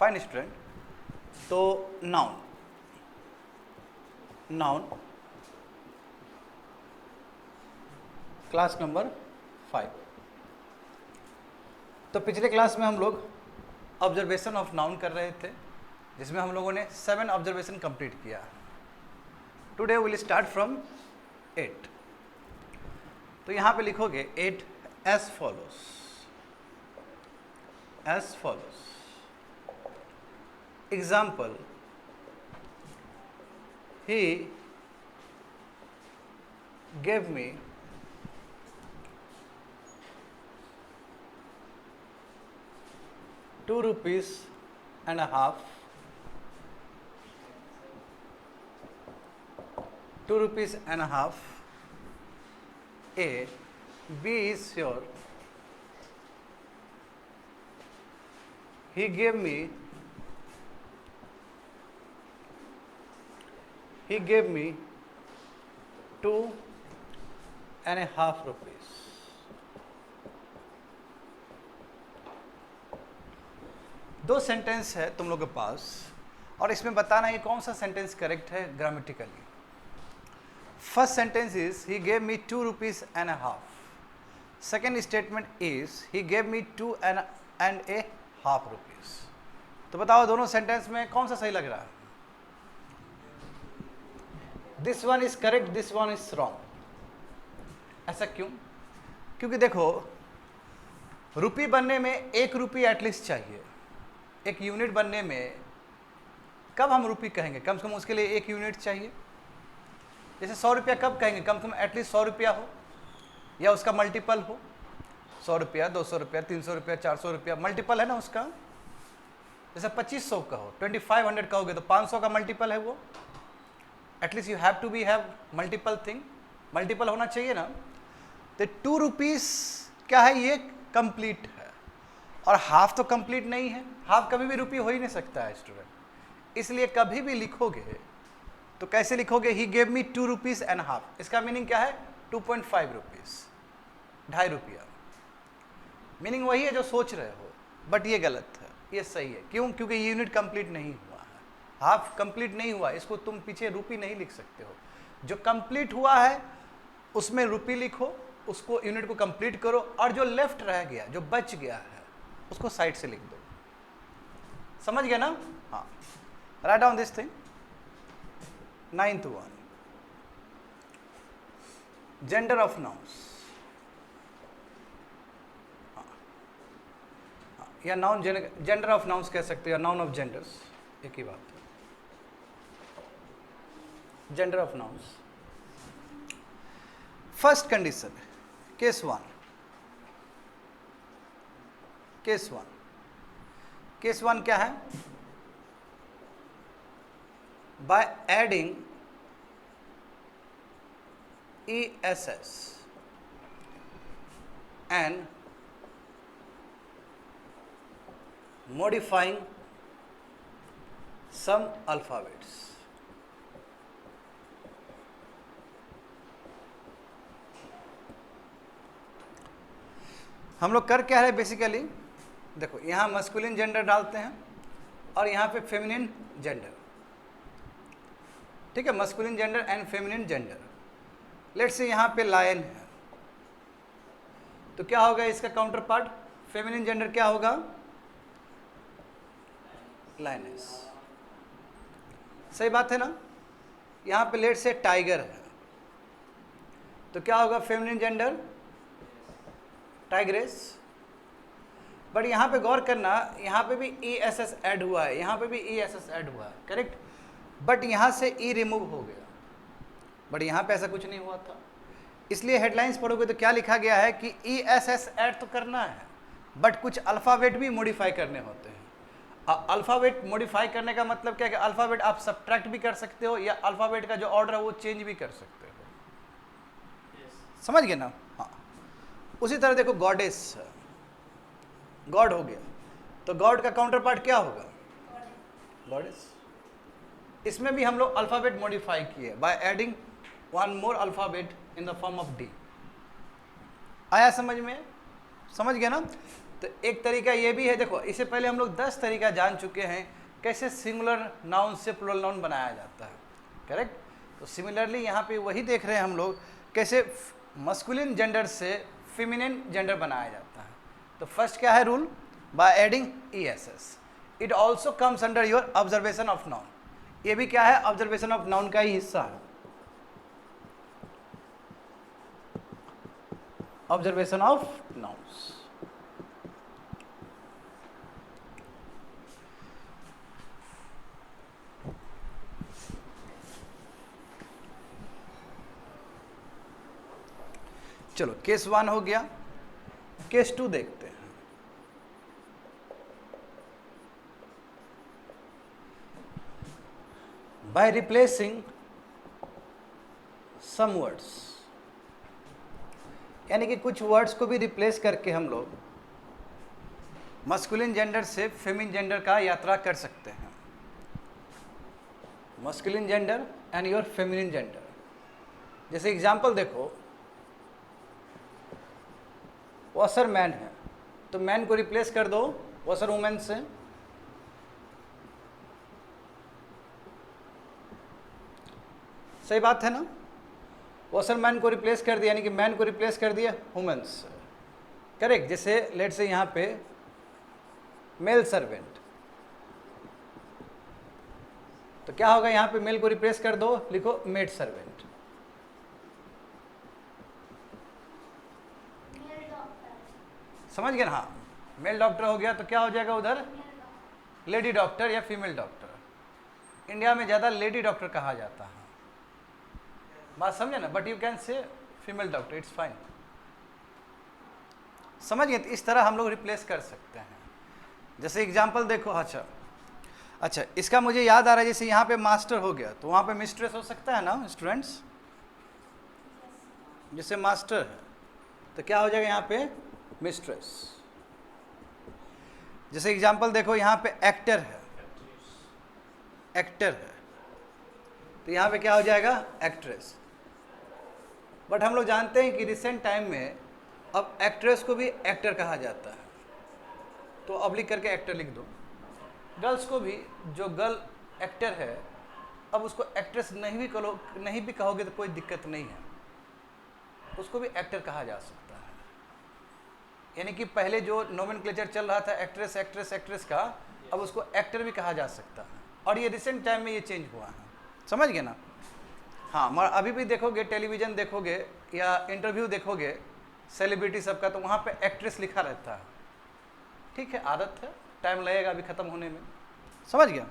Fine student. तो noun class number 5। तो पिछले क्लास में हम लोग ऑब्जर्वेशन ऑफ नाउन कर रहे थे, जिसमें हम लोगों ने 7 ऑब्जर्वेशन कंप्लीट किया। Today will start from 8। तो यहाँ पे लिखोगे 8 as follows. Example, he gave me ₹2.50. ₹2.50. A. B is sure he gave me ₹2.50. दो सेंटेंस है तुम लोग के पास, और इसमें बताना ये कौन सा सेंटेंस करेक्ट है grammatically. First sentence is he gave me ₹2.50. Second statement is he gave me ₹2.50. तो बताओ दोनों सेंटेंस में कौन सा सही लग रहा है? This one is correct, this one is wrong. ऐसा क्यों? क्योंकि देखो, रुपये बनने में 1 रुपये एटलीस्ट चाहिए। एक यूनिट बनने में कब हम रुपये कहेंगे? कम से कम उसके लिए 1 यूनिट चाहिए। जैसे 100 रुपया कब कहेंगे? कम से कम एटलीस्ट 100 रुपया हो या उसका मल्टीपल हो। 100 रुपया, 200 रुपया, 300 रुपया, 400 रुपया, मल्टीपल है ना उसका। जैसे 2500 का हो, 2500 कहोगे तो 500 का मल्टीपल है वो। At least you have to be have multiple thing, multiple होना चाहिए ना। तो 2 रुपीज़ क्या है? ये कंप्लीट है, और हाफ तो कंप्लीट नहीं है। हाफ कभी भी रुपये हो ही नहीं सकता है स्टूडेंट। इसलिए कभी भी लिखोगे तो कैसे लिखोगे? He gave me ₹2.50. इसका मीनिंग क्या है? 2.5 रुपीज़, 2.5 रुपया। मीनिंग वही है जो सोच रहे हो, बट ये गलत है, ये सही है। क्यों? क्योंकि ये यूनिट कंप्लीट नहीं हुआ है, हाफ कंप्लीट नहीं हुआ। इसको तुम पीछे रुपये नहीं लिख सकते हो। जो कंप्लीट हुआ है उसमें रुपये लिखो, उसको यूनिट को कंप्लीट करो, और जो लेफ्ट रह गया, जो बच गया है, उसको साइड से लिख दो। समझ गया ना? हाँ, write down this thing. 9th one, gender of nouns. या नाउन जेंडर ऑफ नाउन्स कह सकते हो, या नाउन ऑफ जेंडर्स, एक ही बात है। Gender of nouns. First condition, case 1। Case 1 क्या है? By adding ESS and modifying some alphabets. हम लोग कर क्या है बेसिकली? देखो, यहाँ मस्कुलिन जेंडर डालते हैं और यहाँ पे फेमिनिन जेंडर। ठीक है, masculine gender and feminine gender. Let's say यहाँ पे लायन है, तो क्या होगा इसका काउंटर पार्ट? फेमिनिन जेंडर क्या होगा? लायनेस। सही बात है ना? यहाँ पे लेट्स से टाइगर है, तो क्या होगा फेमिनिन जेंडर? टाइग्रेस। बट यहाँ पे गौर करना, यहाँ पे भी ESS ऐड हुआ है, यहाँ पे भी ESS ऐड हुआ है, करेक्ट। बट यहाँ से E रिमूव हो गया, बट यहाँ पे ऐसा कुछ नहीं हुआ था। इसलिए हेडलाइंस पढ़ोगे तो क्या लिखा गया है कि ESS ऐड तो करना है, बट कुछ अल्फ़ाबेट भी मॉडिफाई करने होते हैं। अल्फ़ाबेट मॉडिफाई करने का मतलब क्या है कि अल्फ़ाबेट आप सब्ट्रैक्ट भी कर सकते हो, या अल्फ़ाबेट का जो ऑर्डर है वो चेंज भी कर सकते हो। समझ गए ना? हाँ। उसी तरह देखो, गॉडेस, गॉड हो गया, तो गॉड का काउंटर पार्ट क्या होगा? गॉडेस। इसमें भी हम लोग अल्फ़ाबेट मॉडिफाई किए by adding 1 more alphabet in the form of D। आया समझ में? समझ गया ना? तो एक तरीका ये भी है, देखो इससे पहले हम लोग 10 तरीका जान चुके हैं कैसे सिंगुलर नाउन से प्लूरल नाउन बनाया जाता है, करेक्ट। तो सिमिलरली यहाँ पे वही देख रहे हैं हम लोग कैसे मस्कुलिन जेंडर से फेमिनिन जेंडर बनाया जाता है। तो फर्स्ट क्या है rule, by adding ESS it also comes under your observation of noun. ये भी क्या है, ऑब्जर्वेशन ऑफ नाउन का ही हिस्सा है, ऑब्जर्वेशन ऑफ नाउन्स। चलो केस 1 हो गया, केस 2 देखते हैं। बाय रिप्लेसिंग सम वर्ड्स, यानी कि कुछ वर्ड्स को भी रिप्लेस करके हम लोग मस्कुलिन जेंडर से फेमिनिन जेंडर का यात्रा कर सकते हैं। Masculine gender and your feminine gender. जैसे एग्जांपल देखो, वॉशर मैन है तो मैन को रिप्लेस कर दो वॉशर वुमेन से, सही बात है ना। वॉशर मैन को रिप्लेस कर दिया, यानी कि मैन को रिप्लेस कर दिया वुमेन से, करेक्ट। जैसे लेट से यहाँ पे मेल सर्वेंट, तो क्या होगा, यहाँ पे मेल को रिप्लेस कर दो, लिखो मेड सर्वेंट। समझ गए ना, हाँ मेल डॉक्टर हो गया तो क्या हो जाएगा उधर, लेडी डॉक्टर या फीमेल डॉक्टर। इंडिया में ज़्यादा लेडी डॉक्टर कहा जाता है, बात समझे ना, but you can say female doctor, it's fine. समझ गए, तो इस तरह हम लोग रिप्लेस कर सकते हैं। जैसे एग्जांपल देखो, अच्छा इसका मुझे याद आ रहा है, जैसे यहाँ पे मास्टर हो गया तो वहाँ पे मिस्ट्रेस हो सकता है ना स्टूडेंट्स। जैसे मास्टर है तो क्या हो जाएगा यहाँ पे मिस्ट्रेस। जैसे एग्जांपल देखो, यहाँ पे एक्टर है, तो यहाँ पे क्या हो जाएगा एक्ट्रेस। बट हम लोग जानते हैं कि रिसेंट टाइम में अब एक्ट्रेस को भी एक्टर कहा जाता है, तो ऑब्लिक करके एक्टर लिख दो। गर्ल्स को भी, जो गर्ल एक्टर है, अब उसको एक्ट्रेस नहीं भी कहोगे तो कोई दिक्कत नहीं है, उसको भी एक्टर कहा जा सकता है। यानी कि पहले जो नोमेनक्लेचर चल रहा था एक्ट्रेस का, अब उसको एक्टर भी कहा जा सकता है, और ये रिसेंट टाइम में ये चेंज हुआ है। समझ गए ना। हाँ, मगर अभी भी देखोगे, टेलीविज़न देखोगे या इंटरव्यू देखोगे सेलिब्रिटी सबका, तो वहाँ पे एक्ट्रेस लिखा रहता है। ठीक है, आदत है, टाइम लगेगा अभी ख़त्म होने में। समझ गया।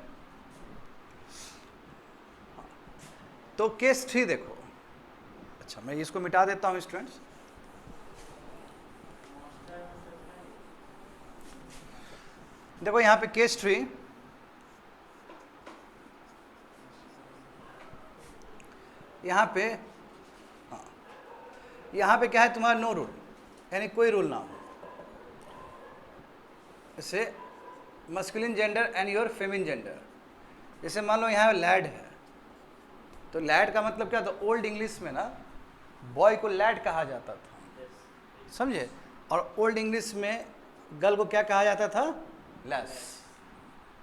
तो केस 3 देखो। अच्छा, मैं इसको मिटा देता हूँ स्टूडेंट्स। देखो यहाँ पे केस 3, यहाँ पे यहाँ पे क्या है तुम्हारा, नो रूल, यानी कोई रूल ना हो। जैसे masculine gender and your feminine gender. जैसे मान लो यहाँ लैड है, तो लैड का मतलब क्या था, ओल्ड इंग्लिश में ना बॉय को लैड कहा जाता था, समझे। और ओल्ड इंग्लिश में गर्ल को क्या कहा जाता था, लेस।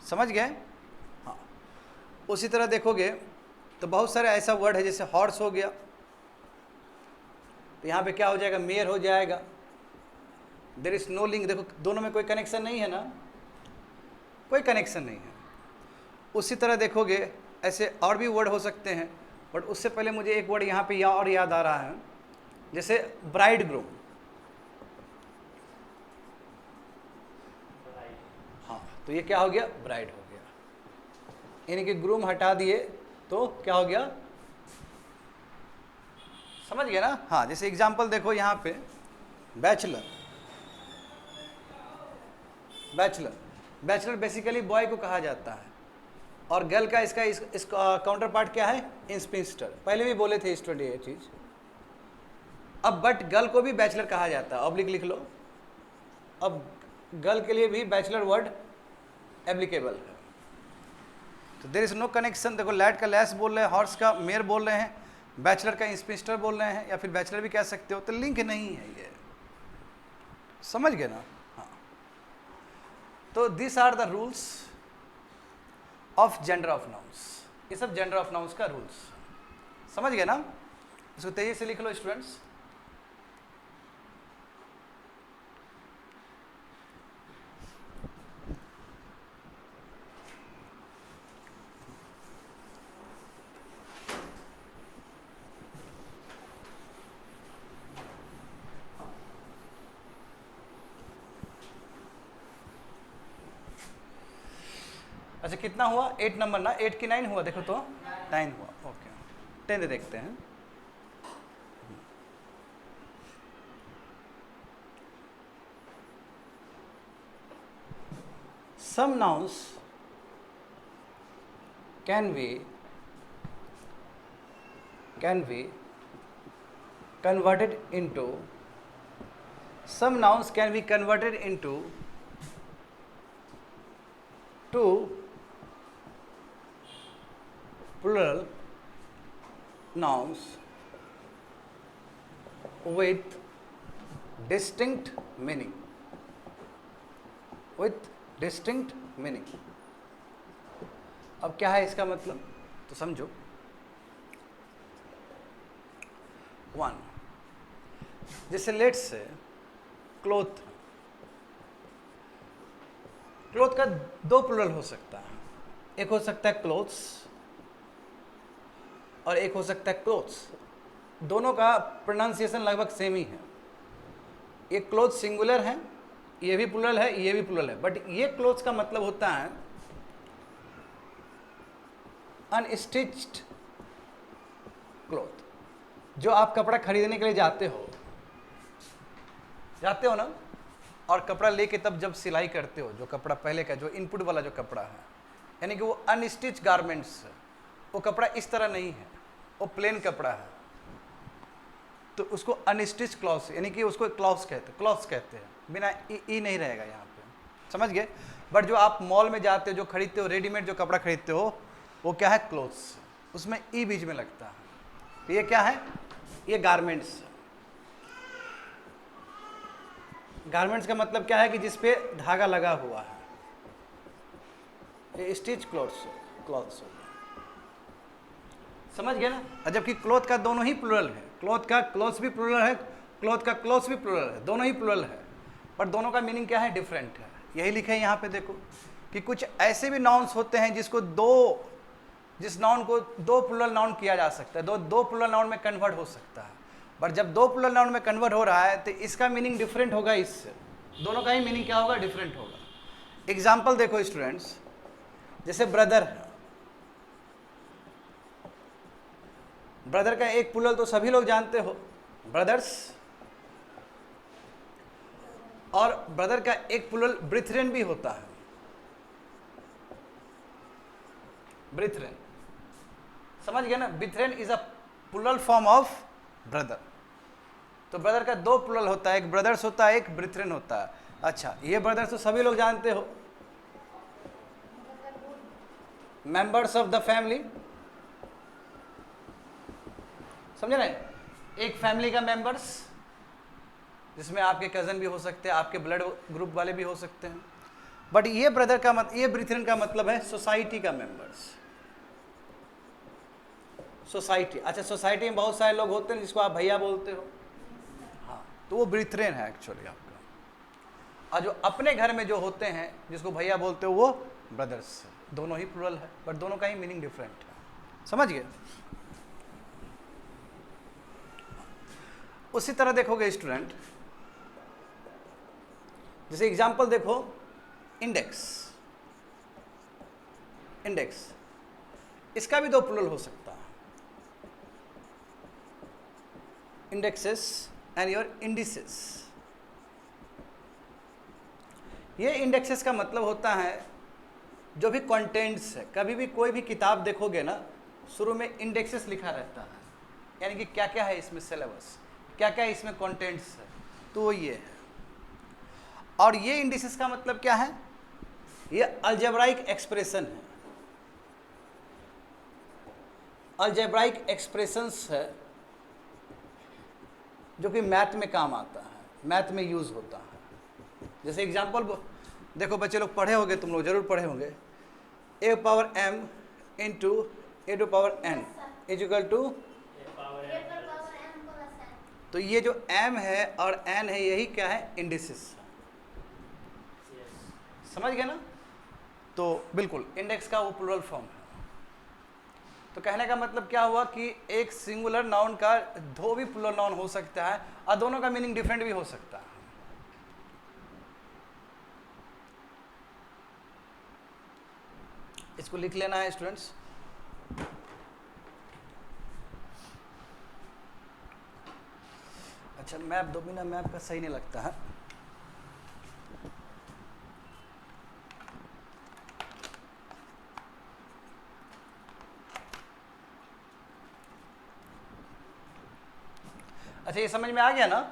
समझ गए। हाँ, उसी तरह देखोगे तो बहुत सारे ऐसा वर्ड है, जैसे हॉर्स हो गया, तो यहाँ पे क्या हो जाएगा, मेयर हो जाएगा। देयर इज नो लिंक, देखो दोनों में कोई कनेक्शन नहीं है ना, कोई कनेक्शन नहीं है। उसी तरह देखोगे ऐसे और भी वर्ड हो सकते हैं, बट उससे पहले मुझे एक वर्ड यहाँ पे और याद आ रहा है, जैसे ब्राइड ग्रूम। हाँ, तो ये क्या हो गया, ब्राइड हो गया, यानी कि ग्रूम हटा दिए तो क्या हो गया, समझ गए ना। हाँ, जैसे एग्जांपल देखो यहाँ पे बैचलर बेसिकली बॉय को कहा जाता है, और गर्ल का इसका काउंटर पार्ट क्या है, इंस्पिंस्टर। पहले भी बोले थे स्टूडेंट ये चीज। अब बट गर्ल को भी बैचलर कहा जाता है, ऑब्लिक लिख लो। अब गर्ल के लिए भी बैचलर वर्ड एप्लीकेबल है, तो देयर इज नो कनेक्शन। देखो लैड का लैस बोल रहे हैं, हॉर्स का मेयर बोल रहे हैं, बैचलर का इंस्पिंस्टर बोल रहे हैं, या फिर बैचलर भी कह सकते हो, तो लिंक नहीं है ये। समझ गए ना। हाँ, तो this are the rules of gender of nouns, ये सब जेंडर ऑफ नाउन्स का रूल्स, समझ गए ना? इसको तेजी से लिख लो स्टूडेंट्स। अच्छा कितना हुआ? 8 नंबर ना, 8 की 9 हुआ? देखो तो 9 हुआ, ओके 10 देखते हैं। Some nouns can be converted into, some nouns can be converted into two plural nouns with distinct meaning, अब क्या है इसका मतलब, तो समझो। 1, जैसे लेट्स से क्लोथ का 2 प्लुरल हो सकता है, एक हो सकता है क्लोथ्स और एक हो सकता है क्लोथ्स। दोनों का प्रोनाउंसिएशन लगभग सेम ही है। ये क्लोथ सिंगुलर है, ये भी प्लुरल है, ये भी प्लुरल है, बट ये क्लोथ्स का मतलब होता है अनस्टिच्ड क्लोथ। जो आप कपड़ा खरीदने के लिए जाते हो ना, और कपड़ा लेके तब जब सिलाई करते हो, जो कपड़ा पहले का जो इनपुट वाला जो कपड़ा है, यानी कि वो अनस्टिच गारमेंट्स है, वो कपड़ा इस तरह नहीं है, वो प्लेन कपड़ा है, तो उसको अनस्टिच क्लॉथ्स, यानी कि उसको क्लॉथ्स कहते हैं, बिना ई नहीं रहेगा यहाँ पे, समझ गए? बट जो आप मॉल में जाते हो, जो खरीदते हो, रेडीमेड जो कपड़ा खरीदते हो, वो क्या है? क्लॉथ्स, उसमें ई बीच में लगता है। तो ये क्या है? ये गारमेंट्स। गारमेंट्स का मतलब क्या है कि जिस पे धागा लगा हुआ है, ये स्टिच क्लॉथ्स समझ गए ना? जबकि क्लॉथ का दोनों ही प्लुरल है, क्लॉथ का क्लॉथ्स भी प्लुरल है, क्लॉथ का क्लॉथ्स भी प्लुरल है, दोनों ही प्लुरल है, पर दोनों का मीनिंग क्या है? डिफरेंट है। यही लिखे है यहाँ पे, देखो कि कुछ ऐसे भी नाउन्स होते हैं जिस नाउन को 2 प्लुरल नाउन किया जा सकता है, दो प्लुरल नाउन में कन्वर्ट हो सकता है, पर जब 2 प्लुरल नाउन में कन्वर्ट हो रहा है तो इसका मीनिंग डिफरेंट होगा, इससे दोनों का ही मीनिंग क्या होगा? डिफरेंट होगा। एग्जाम्पल देखो स्टूडेंट्स, जैसे ब्रदर का एक प्लुरल तो सभी लोग जानते हो, ब्रदर्स, और ब्रदर का एक प्लुरल ब्रिथरेन भी होता है, ब्रिथरेन, समझ गए ना? Brethren is a plural form of brother. तो ब्रदर का 2 प्लुरल होता है, एक ब्रदर्स होता है, एक ब्रिथरेन होता है। अच्छा, ये ब्रदर्स तो सभी लोग जानते हो, मेंबर्स ऑफ द फैमिली, समझे ना? एक फैमिली का मेंबर्स, जिसमें आपके कजन भी हो सकते हैं, आपके ब्लड ग्रुप वाले भी हो सकते हैं। बट ये ब्रदर का ये ब्रिथरेन का मतलब है सोसाइटी का मेंबर्स, सोसाइटी। अच्छा, सोसाइटी में बहुत सारे लोग होते हैं जिसको आप भैया बोलते हो, हाँ, तो वो ब्रिथरेन है एक्चुअली आपका। और जो अपने घर में जो होते हैं जिसको भैया बोलते हो, वो ब्रदर्स। दोनों ही प्लुरल है, बट दोनों का ही मीनिंग डिफरेंट है, समझ गए? उसी तरह देखोगे स्टूडेंट, जैसे एग्जाम्पल देखो, इंडेक्स, इसका भी 2 प्लुरल हो सकता है, इंडेक्सेस एंड योर इंडिसेस। ये इंडेक्सेस का मतलब होता है जो भी कंटेंट्स है, कभी भी कोई भी किताब देखोगे ना, शुरू में इंडेक्सेस लिखा रहता है, यानी कि क्या क्या है इसमें सिलेबस, क्या क्या इसमें कंटेंट्स है, तो वो ये है। और ये इंडिसेस का मतलब क्या है? ये अलजेब्राइक एक्सप्रेशन है, अलजेब्राइक एक्सप्रेशंस है, जो कि मैथ में काम आता है, मैथ में यूज होता है। जैसे एग्जांपल देखो बच्चे लोग पढ़े होंगे, तुम लोग जरूर पढ़े होंगे, a power m into a to power n is equal to, तो ये जो m है और n है यही क्या है, इंडिसेस। समझ गए ना? तो बिल्कुल इंडेक्स का वो प्लूरल फॉर्म है। तो कहने का मतलब क्या हुआ कि एक सिंगुलर नाउन का दो भी प्लूरल नाउन हो सकता है और दोनों का मीनिंग डिफरेंट भी हो सकता है। इसको लिख लेना है स्टूडेंट्स। अच्छा, मैप दो, बिना मैप का सही नहीं लगता है। अच्छा, ये समझ में आ गया ना?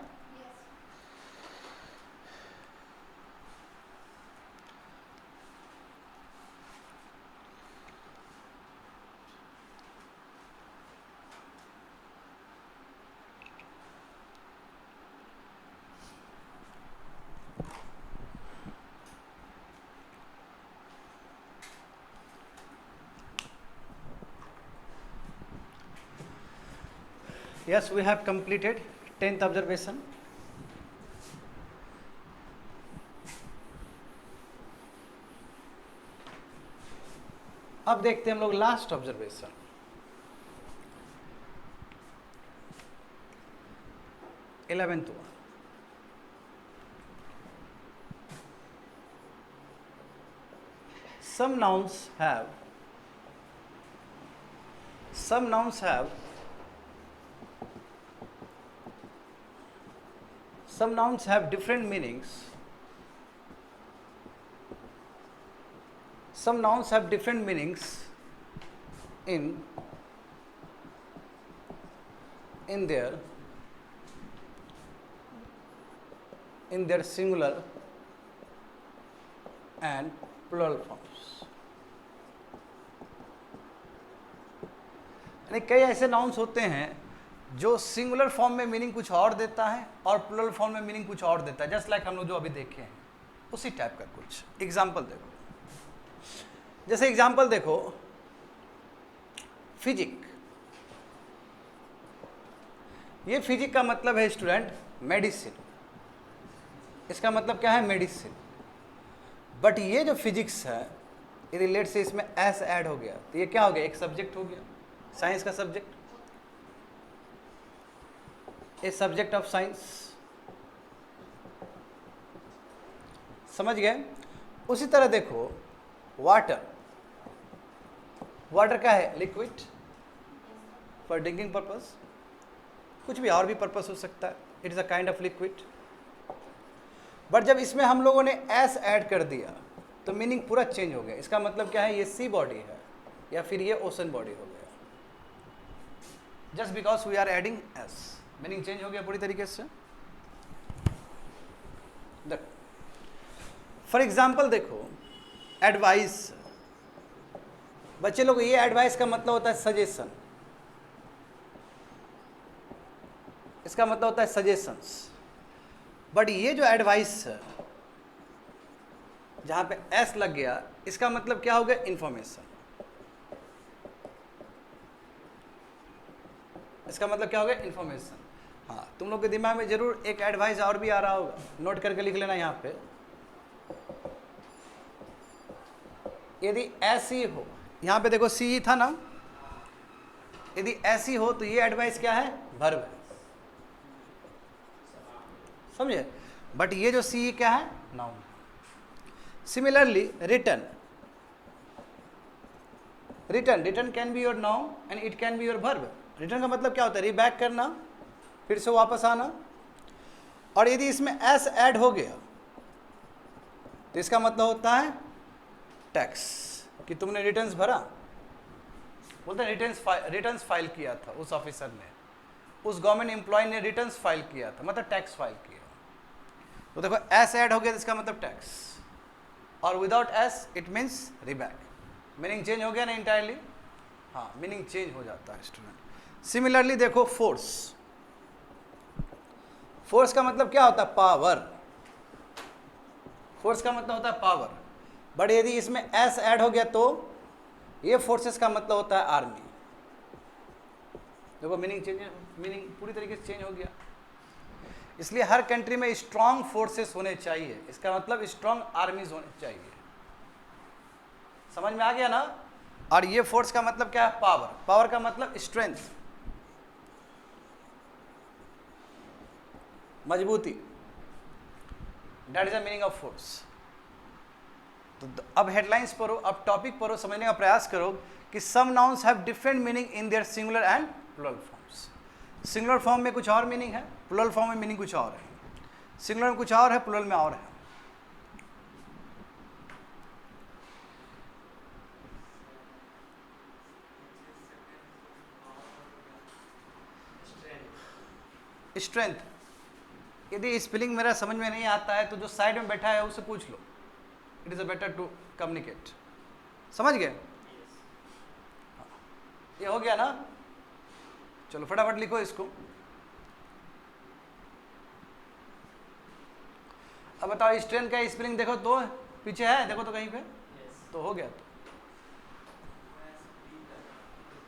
Yes, we have completed 10th observation. अब देखते हैं हम लोग लास्ट ऑब्जर्वेशन। इलेवेंथ हुआ। Some nouns have different meanings. Some nouns have different meanings in their singular and plural forms. यानी कई ऐसे नाउन्स होते हैं जो सिंगुलर फॉर्म में मीनिंग कुछ और देता है और प्लूरल फॉर्म में मीनिंग कुछ और देता है, जस्ट लाइक हम लोग जो अभी देखे हैं उसी टाइप का कुछ एग्जाम्पल देखो। जैसे एग्जाम्पल देखो, फिजिक। ये फिजिक का मतलब है स्टूडेंट मेडिसिन। इसका मतलब क्या है, मेडिसिन। बट ये जो फिजिक्स है, यदि लेट से इसमें एस ऐड हो गया तो ये क्या हो गया, एक सब्जेक्ट हो गया, साइंस का subject, a subject of science. समझ गए? उसी तरह देखो वाटर। वाटर क्या है, लिक्विड फॉर ड्रिंकिंग पर्पस, कुछ भी और भी पर्पस हो सकता है, it is a kind of liquid. But जब इसमें हम लोगों ने एस ऐड कर दिया तो मीनिंग पूरा चेंज हो गया। इसका मतलब क्या है, ये सी बॉडी है या फिर ये ओशन बॉडी हो गया, just because we are adding S, meaning change हो गया पूरी तरीके से। फॉर एग्जाम्पल देखो एडवाइस। बच्चे लोग, ये एडवाइस का मतलब होता है सजेशन, इसका मतलब होता है सजेशंस। बट ये जो एडवाइस है जहां पे एस लग गया, इसका मतलब क्या हो गया, इंफॉर्मेशन। इसका मतलब क्या हो गया, इंफॉर्मेशन। हाँ, तुम लोग के दिमाग में जरूर एक एडवाइस और भी आ रहा होगा, नोट करके लिख लेना यहाँ पे। यदि ऐसी हो, यहाँ पे देखो सी था ना, यदि ऐसी हो तो ये एडवाइस क्या है, वर्ब है। समझे? बट ये जो सी क्या है, noun. Similarly return can be your noun and it can be your verb. Return का मतलब क्या होता है, रीबैक करना, फिर से वापस आना। और यदि इसमें एस ऐड हो गया तो इसका मतलब होता है टैक्स, कि तुमने रिटर्न्स भरा। बोलते हैं रिटर्न्स फाइल किया था उस ऑफिसर ने, उस गवर्नमेंट एम्प्लॉय ने रिटर्न्स फाइल किया था, मतलब टैक्स फाइल किया। तो देखो एस ऐड हो गया तो इसका मतलब टैक्स, और without S it means रीबैक। Meaning change हो गया ना इंटायरली? हाँ, मीनिंग चेंज हो जाता है स्टूडेंट। सिमिलरली देखो फोर्स का मतलब क्या होता है, पावर। फोर्स का मतलब होता है पावर, बट यदि इसमें एस ऐड हो गया तो ये फोर्सेस का मतलब होता है आर्मी। देखो मीनिंग चेंज, मीनिंग पूरी तरीके से चेंज हो गया। इसलिए हर कंट्री में स्ट्रांग फोर्सेस होने चाहिए, इसका मतलब स्ट्रांग आर्मीज होने चाहिए। समझ में आ गया ना? और ये फोर्स का मतलब क्या है? पावर। पावर का मतलब स्ट्रेंथ, मजबूती। That is the meaning of force. तो अब हेडलाइंस पढ़ो, अब टॉपिक पढ़ो, समझने का प्रयास करो कि some nouns have different meaning in their singular and plural forms. Singular form में कुछ और मीनिंग है, प्लुरल फॉर्म में मीनिंग कुछ और है। सिंगुलर में कुछ और है, प्लुरल में और है। स्ट्रेंथ, यदि स्पेलिंग मेरा समझ में नहीं आता है तो जो साइड में बैठा है उससे पूछ लो, it is a better to communicate. समझ गए? ये हो गया ना? चलो फटाफट लिखो इसको। अब बताओ स्ट्रेंथ का स्पेलिंग देखो तो पीछे है, देखो तो कहीं पे। तो हो गया।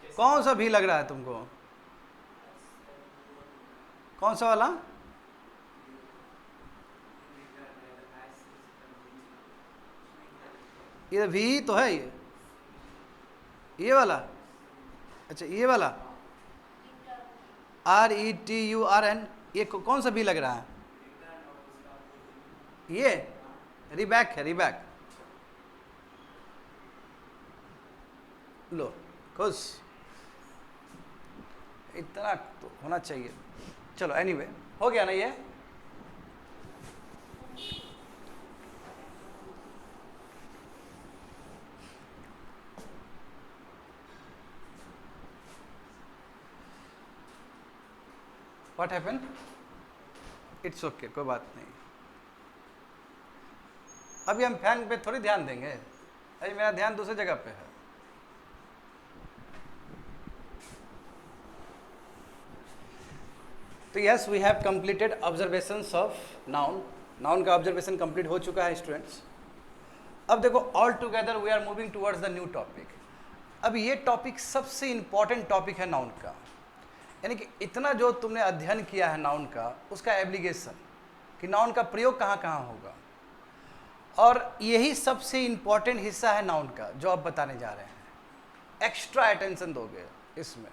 तो कौन सा भी लग रहा है तुमको? कौन सा वाला? ये भी तो है, ये वाला। अच्छा ये वाला RETURN, ये कौन सा भी लग रहा है? ये रिबैक है, रिबैक। लो खुश, इतना तो होना चाहिए। चलो एनीवे, हो गया ना ये? What happen? इट्स ओके, कोई बात नहीं। अभी हम फैन पे थोड़ी ध्यान देंगे, अभी मेरा ध्यान दूसरी जगह पे है। तो yes, we have completed observations of noun. Noun का ऑब्जर्वेशन कंप्लीट हो चुका है स्टूडेंट्स। अब देखो, all together we are moving towards the new topic. अब ये टॉपिक सबसे इंपॉर्टेंट टॉपिक है नाउन का, यानी कि इतना जो तुमने अध्ययन किया है नाउन का, उसका एप्लीकेशन, कि नाउन का प्रयोग कहाँ कहाँ होगा, और यही सबसे इंपॉर्टेंट हिस्सा है नाउन का जो आप बताने जा रहे हैं। एक्स्ट्रा अटेंशन दोगे इसमें।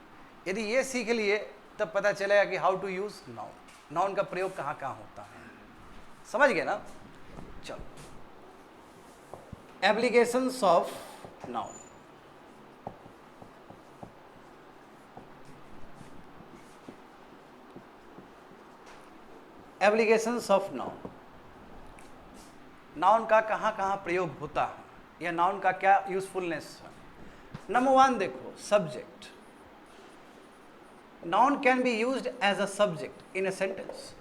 यदि ये सीख लिए तब पता चलेगा कि how to use noun, noun का प्रयोग कहाँ कहाँ होता है। समझ गए ना? चलो, applications of noun. Applications of noun, noun का कहाँ कहाँ प्रयोग होता है, या नाउन का क्या यूजफुलनेस है। नंबर 1 देखो, subject. Noun can be used as a subject in a sentence.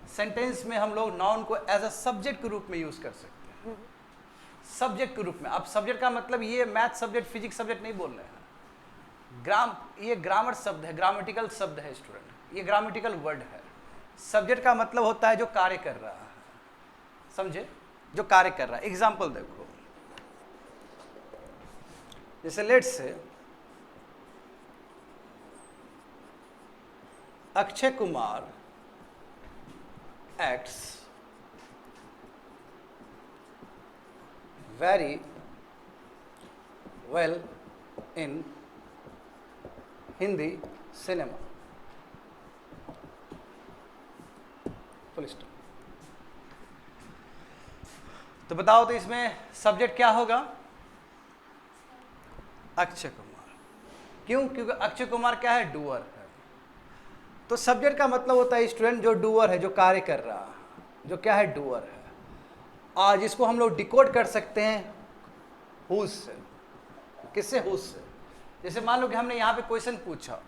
Sentence में हम लोग नाउन को एज अ सब्जेक्ट के रूप में यूज कर सकते हैं, सब्जेक्ट के रूप में। अब सब्जेक्ट का मतलब ये मैथ सब्जेक्ट, फिजिक्स सब्जेक्ट नहीं बोल रहे हैं। ये ग्रामर शब्द है, ग्रामेटिकल शब्द है स्टूडेंट, ये ग्रामेटिकल वर्ड है। सब्जेक्ट का मतलब होता है जो कार्य कर रहा है, समझे? जो कार्य कर रहा है। एग्जाम्पल देखो, जैसे लेट्स से Akshay Kumar acts very well in Hindi cinema, full stop. तो बताओ तो इसमें सब्जेक्ट क्या होगा? अक्षय कुमार। क्यों? क्योंकि अक्षय कुमार क्या है? डूअर है। तो सब्जेक्ट का मतलब होता है स्टूडेंट जो डूअर है, जो कार्य कर रहा है, जो क्या है? डूअर है। आज इसको हम लोग डिकोड कर सकते हैं हुज से। किससे? हुज से। जैसे मान लो कि हमने यहाँ पे क्वेश्चन पूछा,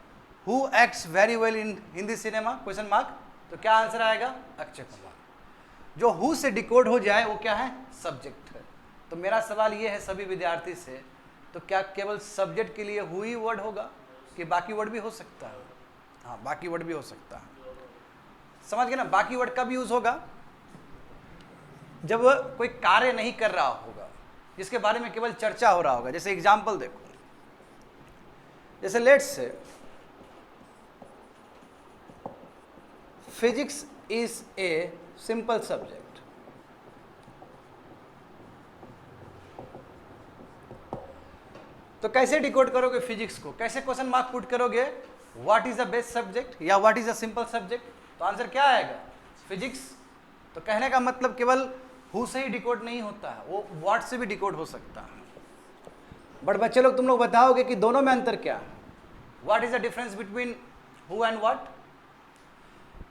who acts very well in Hindi cinema, question mark, तो क्या आंसर आएगा? अक्षय कुमार। जो हु से डिकोड हो जाए वो क्या है? सब्जेक्ट है। तो मेरा सवाल ये है सभी विद्यार्थी से, तो क्या केवल सब्जेक्ट के लिए हु ही वर्ड होगा कि बाकी वर्ड भी हो सकता है? हाँ, बाकी वर्ड भी हो सकता है। समझ गए ना? बाकी वर्ड कब यूज होगा? जब कोई कार्य नहीं कर रहा होगा, जिसके बारे में केवल चर्चा हो रहा होगा। जैसे एग्जाम्पल देखो, जैसे let's say physics is a simple subject, तो कैसे डिकोड करोगे फिजिक्स को, कैसे क्वेश्चन मार्क पुट करोगे, what is the best subject या what is the simple subject, तो आंसर क्या आएगा, फिजिक्स। तो कहने का मतलब केवल हु से ही डिकोड नहीं होता है, वो व्हाट से भी डिकोड हो सकता है। बट बच्चे लोग तुम लोग बताओगे कि दोनों में अंतर क्या है, what is the difference between who and what.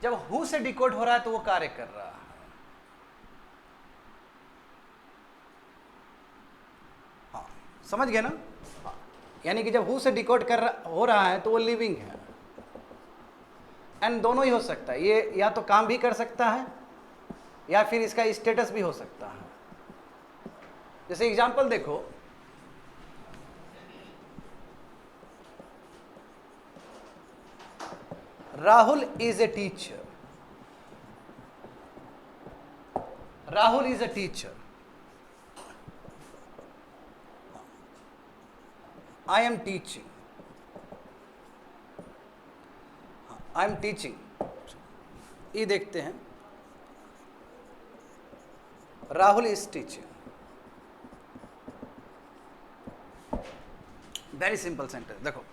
जब हु से डिकोड हो रहा है तो वो कार्य कर रहा है, हाँ समझ गए ना, यानी कि जब हु से डिकोड हो रहा है तो वो लिविंग है। एंड दोनों ही हो सकता है, ये या तो काम भी कर सकता है या फिर इसका स्टेटस भी हो सकता है। जैसे एग्जांपल देखो, Rahul is a teacher, Rahul is a teacher, I am teaching, I am teaching, ये देखते हैं, Rahul is teaching, very simple sentence. देखो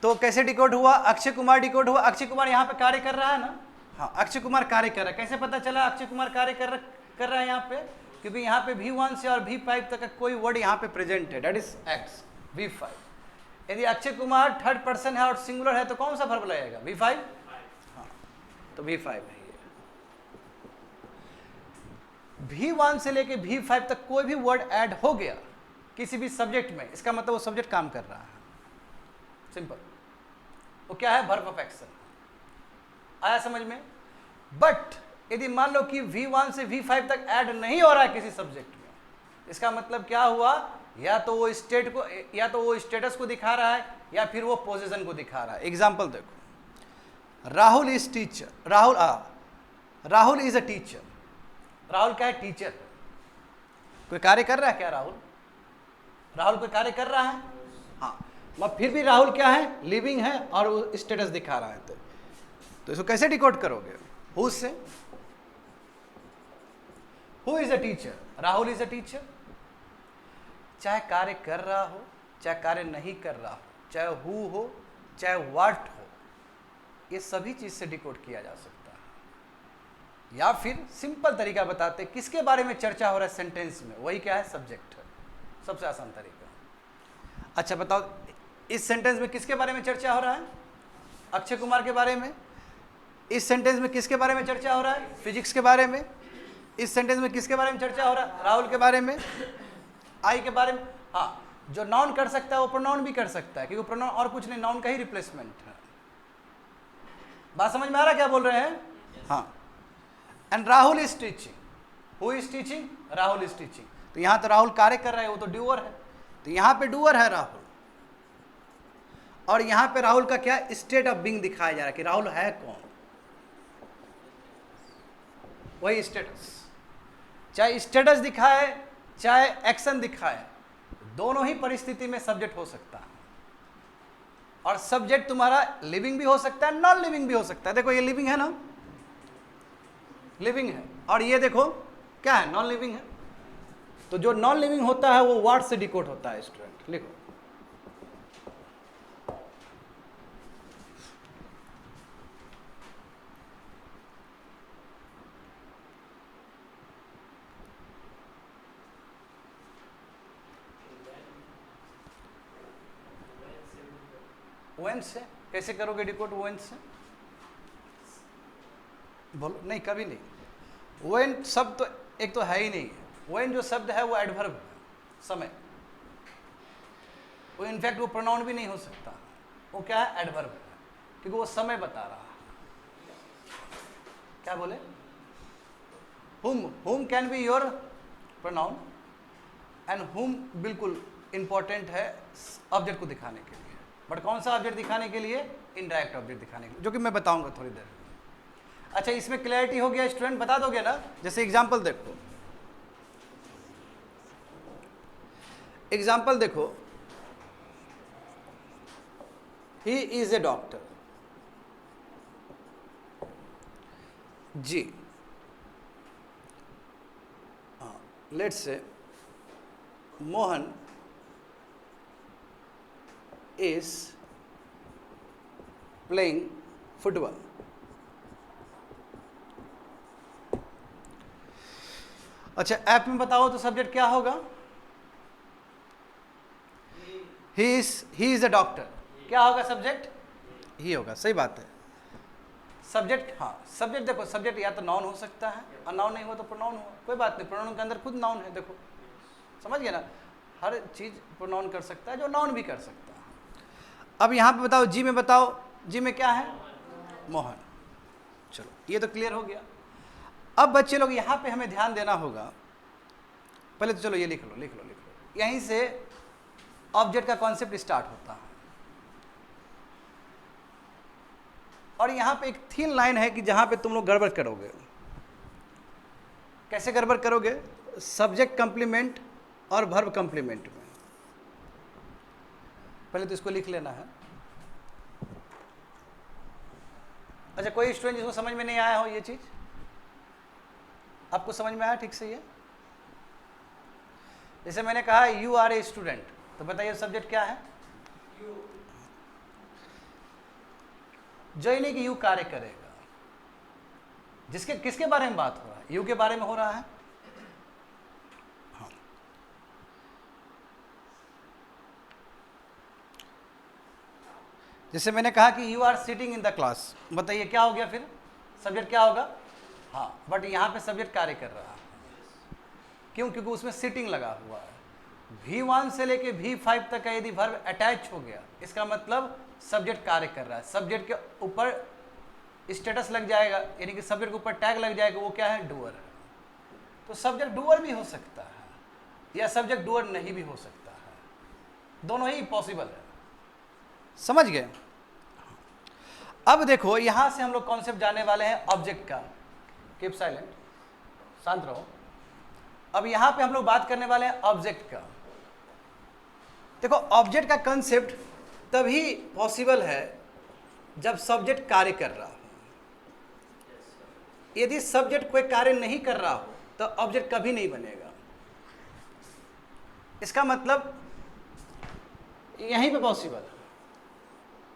तो कैसे डिकोड हुआ, अक्षय कुमार डिकोड हुआ, अक्षय कुमार यहाँ पे कार्य कर रहा है ना, हाँ अक्षय कुमार कार्य कर रहा है। कैसे पता चला अक्षय कुमार कार्य कर रहा है यहाँ पे, क्योंकि यहाँ पे V1 से और V5 तक का कोई वर्ड यहाँ पे प्रेजेंट है, डेट इज एक्स V5। यदि अक्षय कुमार थर्ड पर्सन है और सिंगुलर है तो कौन सा वर्ब लगेगा, V5, हाँ तो V5 है ये। V1 से लेके V5 तक कोई भी वर्ड ऐड हो गया किसी भी सब्जेक्ट में, इसका मतलब वो सब्जेक्ट काम कर रहा है, सिंपल। वो क्या है, वर्ब ऑफ एक्शन। आया समझ में। बट यदि मान लो कि V1 से V5 तक ऐड नहीं हो रहा है किसी सब्जेक्ट में, इसका मतलब क्या हुआ, या तो वो स्टेट को, या तो वो स्टेटस को दिखा रहा है या फिर वो पोजीशन को दिखा रहा है। एग्जांपल देखो, Rahul is teacher, Rahul is a teacher, Rahul क्या है, टीचर। कोई कार्य कर रहा है क्या राहुल, राहुल कोई कार्य कर रहा है, हाँ मगर फिर भी राहुल क्या है, लिविंग है और वो स्टेटस दिखा रहा है। तो इसको कैसे डिकोड करोगे, हु से, who is a teacher, Rahul is a teacher. चाहे कार्य कर रहा हो चाहे कार्य नहीं कर रहा हो, चाहे हु हो चाहे व्हाट हो, ये सभी चीज से डिकोड किया जा सकता है। या फिर सिंपल तरीका बताते किसके बारे में चर्चा हो रहा है सेंटेंस में, वही क्या है, सब्जेक्ट है, सबसे आसान तरीका। अच्छा बताओ इस सेंटेंस में किसके बारे में चर्चा हो रहा है, अक्षय कुमार के बारे में। इस सेंटेंस में किसके बारे में चर्चा हो रहा है, फिजिक्स के बारे में। इस सेंटेंस में किसके बारे में चर्चा हो रहा है, राहुल के बारे में, आई के बारे में। हाँ जो नाउन कर सकता है वो प्रोनाउन भी कर सकता है, क्योंकि प्रोनाउन और कुछ नहीं, नाउन का ही रिप्लेसमेंट है। बात समझ में आ रहा क्या बोल रहे हैं, हाँ। And Rahul is teaching, who is teaching, Rahul is teaching. तो यहाँ तो राहुल कार्य कर रहा है, वो तो डूअर है, तो यहाँ पे डूअर है राहुल, और यहाँ पे राहुल का क्या स्टेट ऑफ बीइंग दिखाया जा रहा है कि राहुल है कौन, वही स्टेटस। चाहे स्टेटस दिखाए चाहे एक्शन दिखाए, दोनों ही परिस्थिति में सब्जेक्ट हो सकता है। और सब्जेक्ट तुम्हारा लिविंग भी हो सकता है, नॉन लिविंग भी हो सकता है। देखो ये लिविंग है ना, लिविंग है, और ये देखो क्या है, नॉन लिविंग है। तो जो नॉन लिविंग होता है वो वर्ड से डिकोड होता है। स्टूडेंट लिखो, ओएन से कैसे करोगे डिकोड, ओएन से बोलो, नहीं कभी नहीं। ओएन शब्द तो एक तो है ही नहीं, ओएन जो शब्द है वो एडवर्ब है, समय। वो इनफैक्ट वो प्रोनाउन भी नहीं हो सकता, वो क्या है, एडवर्ब है, क्योंकि वो समय बता रहा है। क्या बोले, whom can be your pronoun, and whom बिल्कुल इंपॉर्टेंट है ऑब्जेक्ट को दिखाने के लिए। बट कौन सा ऑब्जेक्ट दिखाने के लिए, इनडायरेक्ट ऑब्जेक्ट दिखाने के लिए, जो कि मैं बताऊंगा थोड़ी देर में। अच्छा, इसमें क्लैरिटी हो गया स्टूडेंट, बता दोगे ना? जैसे एग्जांपल देखो, एग्जांपल देखो, ही इज ए डॉक्टर, जी, let's say Mohan is playing football. अच्छा, ऐप में बताओ तो सब्जेक्ट क्या होगा? ही इज अ डॉक्टर, क्या होगा सब्जेक्ट? ही होगा, सही बात है। सब्जेक्ट, हाँ सब्जेक्ट देखो, सब्जेक्ट या तो नाउन हो सकता है और नाउन नहीं हुआ तो प्रोनाउन हुआ, कोई बात नहीं, प्रोनाउन के अंदर खुद नाउन है, देखो समझ गए ना, हर चीज प्रोनाउन कर सकता है जो नाउन भी कर सकता है। अब यहाँ पे बताओ, जी में बताओ, जी में क्या है? मोहन। चलो ये तो क्लियर हो गया। अब बच्चे लोग यहाँ पे हमें ध्यान देना होगा, पहले तो चलो ये लिख लो लिख लो लिख लो, यहीं से ऑब्जेक्ट का कॉन्सेप्ट स्टार्ट होता है। और यहाँ पे एक थीन लाइन है कि जहाँ पे तुम लोग गड़बड़ करोगे। कैसे गड़बड़ करोगे? सब्जेक्ट कंप्लीमेंट और वर्ब कंप्लीमेंट में। पहले तो इसको लिख लेना है। अच्छा, कोई स्टूडेंट जिसको समझ में नहीं आया हो ये चीज, आपको समझ में आया ठीक से? ये जैसे मैंने कहा यू आर ए स्टूडेंट, तो बताइए सब्जेक्ट क्या है? यू। जो नहीं कि यू कार्य करेगा, जिसके किसके बारे में बात हो रहा है? यू के बारे में हो रहा है। हाँ, जैसे मैंने कहा कि you are sitting in the class, बताइए क्या हो गया फिर? सब्जेक्ट क्या होगा? हाँ, बट यहाँ पे सब्जेक्ट कार्य कर रहा है, क्यों? क्योंकि उसमें सिटिंग लगा हुआ है। V1 से लेके V5 तक का यदि वर्ब अटैच हो गया, इसका मतलब सब्जेक्ट कार्य कर रहा है। सब्जेक्ट के ऊपर स्टेटस लग जाएगा, यानी कि सब्जेक्ट के ऊपर टैग लग जाएगा, वो क्या है? डूअर है। तो सब्जेक्ट डूअर भी हो सकता है या सब्जेक्ट डूअर नहीं भी हो सकता है, दोनों ही पॉसिबल है। समझ गए? अब देखो यहां से हम लोग कॉन्सेप्ट जानने वाले हैं ऑब्जेक्ट का। कीप साइलेंट, शांत रहो। अब यहां पे हम लोग बात करने वाले हैं ऑब्जेक्ट का। देखो ऑब्जेक्ट का कंसेप्ट तभी पॉसिबल है जब सब्जेक्ट कार्य कर रहा हो। यदि सब्जेक्ट कोई कार्य नहीं कर रहा हो तो ऑब्जेक्ट कभी नहीं बनेगा। इसका मतलब यहीं पे पॉसिबल है,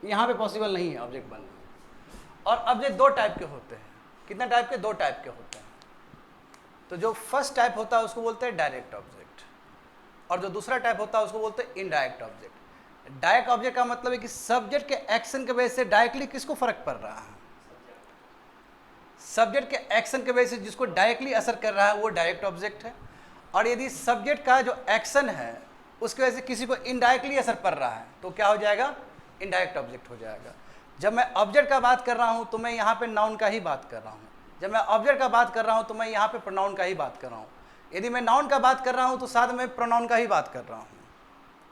यहां पे पॉसिबल नहीं है ऑब्जेक्ट बनना। और ऑब्जेक्ट दो टाइप के होते हैं। कितने टाइप के? दो टाइप के होते हैं। तो जो फर्स्ट टाइप होता है उसको बोलते हैं डायरेक्ट ऑब्जेक्ट, और जो दूसरा टाइप होता है उसको बोलते हैं इनडायरेक्ट ऑब्जेक्ट। डायरेक्ट ऑब्जेक्ट का मतलब है कि सब्जेक्ट के एक्शन के वजह से डायरेक्टली किसको फर्क पड़ रहा है? सब्जेक्ट के एक्शन के वजह से जिसको डायरेक्टली असर कर रहा है वो डायरेक्ट ऑब्जेक्ट है। और यदि सब्जेक्ट का जो एक्शन है उसकी वजह से किसी को इनडायरेक्टली असर पड़ रहा है तो क्या हो जाएगा? इनडायरेक्ट ऑब्जेक्ट हो जाएगा। जब मैं ऑब्जेक्ट का बात कर रहा हूं तो मैं यहाँ पे नाउन का ही बात कर रहा हूँ। जब मैं ऑब्जेक्ट का बात कर रहा हूं तो मैं यहाँ पे प्रोनाउन का ही बात कर रहा हूँ। यदि मैं नाउन का बात कर रहा हूं तो साथ में प्रोनाउन का ही बात कर रहा हूँ,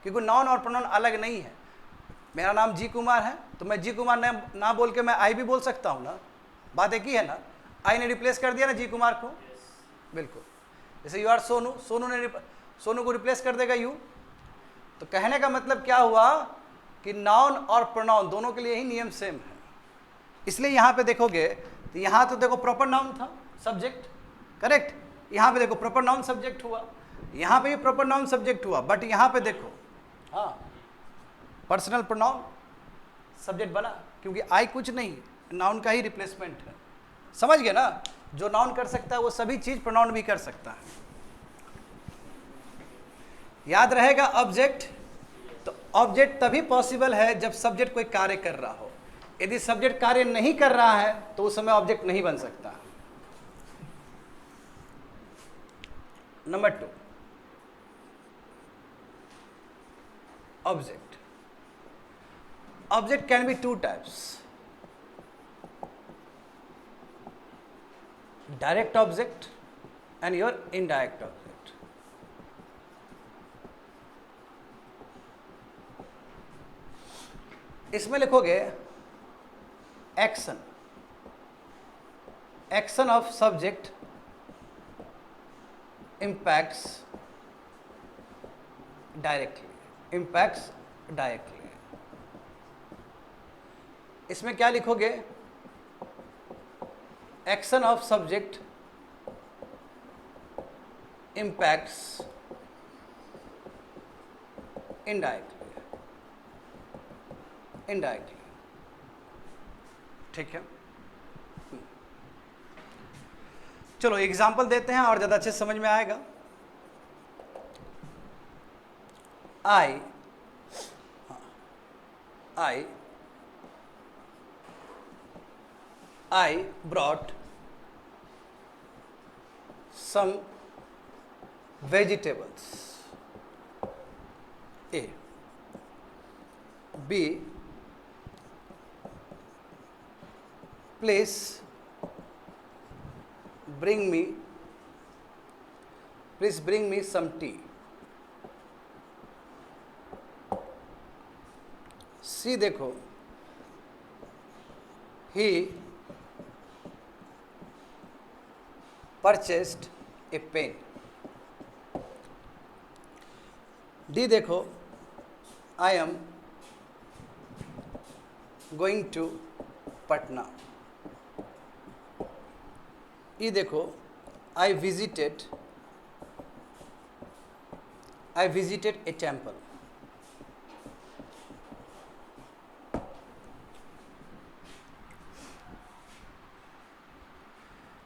क्योंकि नाउन और प्रोनाउन अलग नहीं है। मेरा नाम जी कुमार है तो मैं जी कुमार ना बोल के मैं आई भी बोल सकता हूँ ना, बात एक ही है ना। आई ने रिप्लेस कर दिया ना जी कुमार को, बिल्कुल। जैसे यू आर सोनू, सोनू को रिप्लेस कर देगा यू। तो कहने का मतलब क्या हुआ कि नाउन और प्रोनाउन दोनों के लिए ही नियम सेम है। इसलिए यहाँ पे देखोगे तो यहाँ तो देखो प्रॉपर नाउन था सब्जेक्ट, करेक्ट। यहाँ पे देखो प्रॉपर नाउन सब्जेक्ट हुआ, यहाँ पे भी प्रॉपर नाउन सब्जेक्ट हुआ, बट यहाँ पे देखो हाँ पर्सनल प्रोनाउन सब्जेक्ट बना, क्योंकि आई कुछ नहीं, नाउन का ही रिप्लेसमेंट है। समझ गए ना? जो नाउन कर सकता है वो सभी चीज प्रोनाउन भी कर सकता है। याद रहेगा ऑब्जेक्ट? तो ऑब्जेक्ट तभी पॉसिबल है जब सब्जेक्ट कोई कार्य कर रहा हो। यदि सब्जेक्ट कार्य नहीं कर रहा है तो उस समय ऑब्जेक्ट नहीं बन सकता। Number 2, object. Object can be two types: direct object and your indirect object. इसमें लिखोगे action, action of subject impacts directly. इसमें क्या लिखोगे? Action of subject impacts indirectly। ठीक है, चलो एग्जाम्पल देते हैं और ज़्यादा अच्छे से समझ में आएगा। I brought some vegetables. A. B. Please bring me some tea. C देखो, he purchased a pen. D देखो, I am going to Patna. E देखो, I visited a temple.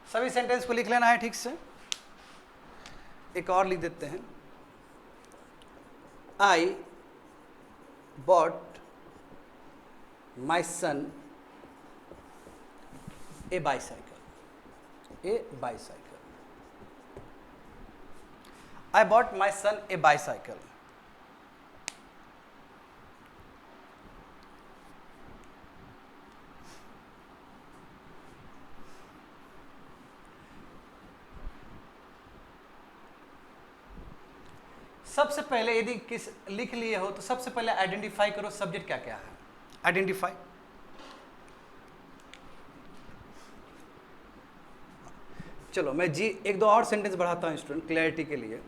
सभी सेंटेंस को लिख लेना है ठीक से। एक और लिख देते हैं, I bought my son a bicycle. I bought my son a bicycle. सबसे पहले यदि किस लिख लिए हो तो सबसे पहले आइडेंटिफाई करो सब्जेक्ट क्या क्या है। आइडेंटिफाई, चलो मैं जी एक दो और सेंटेंस बढ़ाता हूं स्टूडेंट क्लैरिटी के लिए।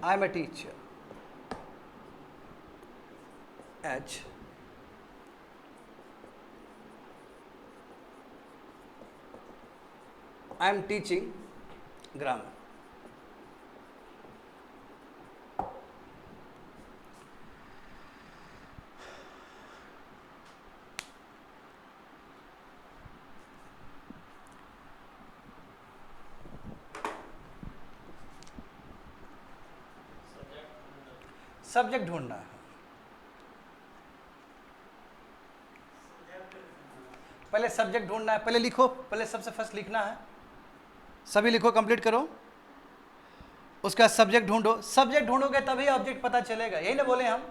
आई एम ए टीचर, एच I am teaching grammar. Subject ढूंढना है। पहले सब्जेक्ट ढूंढना है, पहले लिखो, पहले सबसे फर्स्ट लिखना है। सभी लिखो, कंप्लीट करो, उसका सब्जेक्ट ढूंढो। सब्जेक्ट ढूंढोगे तभी ऑब्जेक्ट पता चलेगा, यही ना बोले हम।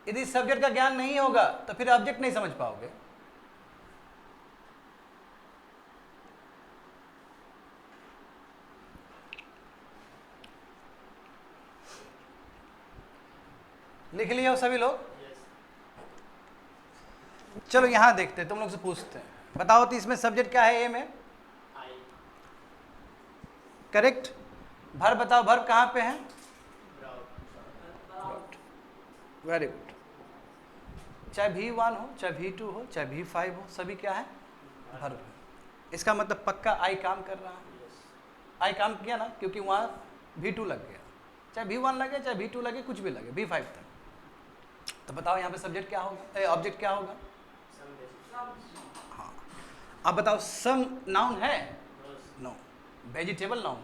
यदि सब्जेक्ट का ज्ञान नहीं होगा तो फिर ऑब्जेक्ट नहीं समझ पाओगे। लिख लिए हो सभी लोग? चलो यहां देखते हैं, तुम लोग से पूछते हैं, बताओ तो इसमें सब्जेक्ट क्या है? ए में करेक्ट। भर बताओ, भर कहाँ पे है? Very good. चाहे V1 हो, चाहे V2 हो, चाहे V5 हो, सभी क्या है? भर। इसका मतलब पक्का आई काम कर रहा है। आई काम किया ना, क्योंकि वहाँ V2 लग गया। चाहे V1 लगे, चाहे V2 लगे, कुछ भी लगे, V5 तक। तो बताओ यहाँ पे सब्जेक्ट क्या होगा, ऑब्जेक्ट क्या होगा? हाँ, अब बताओ सम नाउन है? नो, वेजिटेबल नाउन है।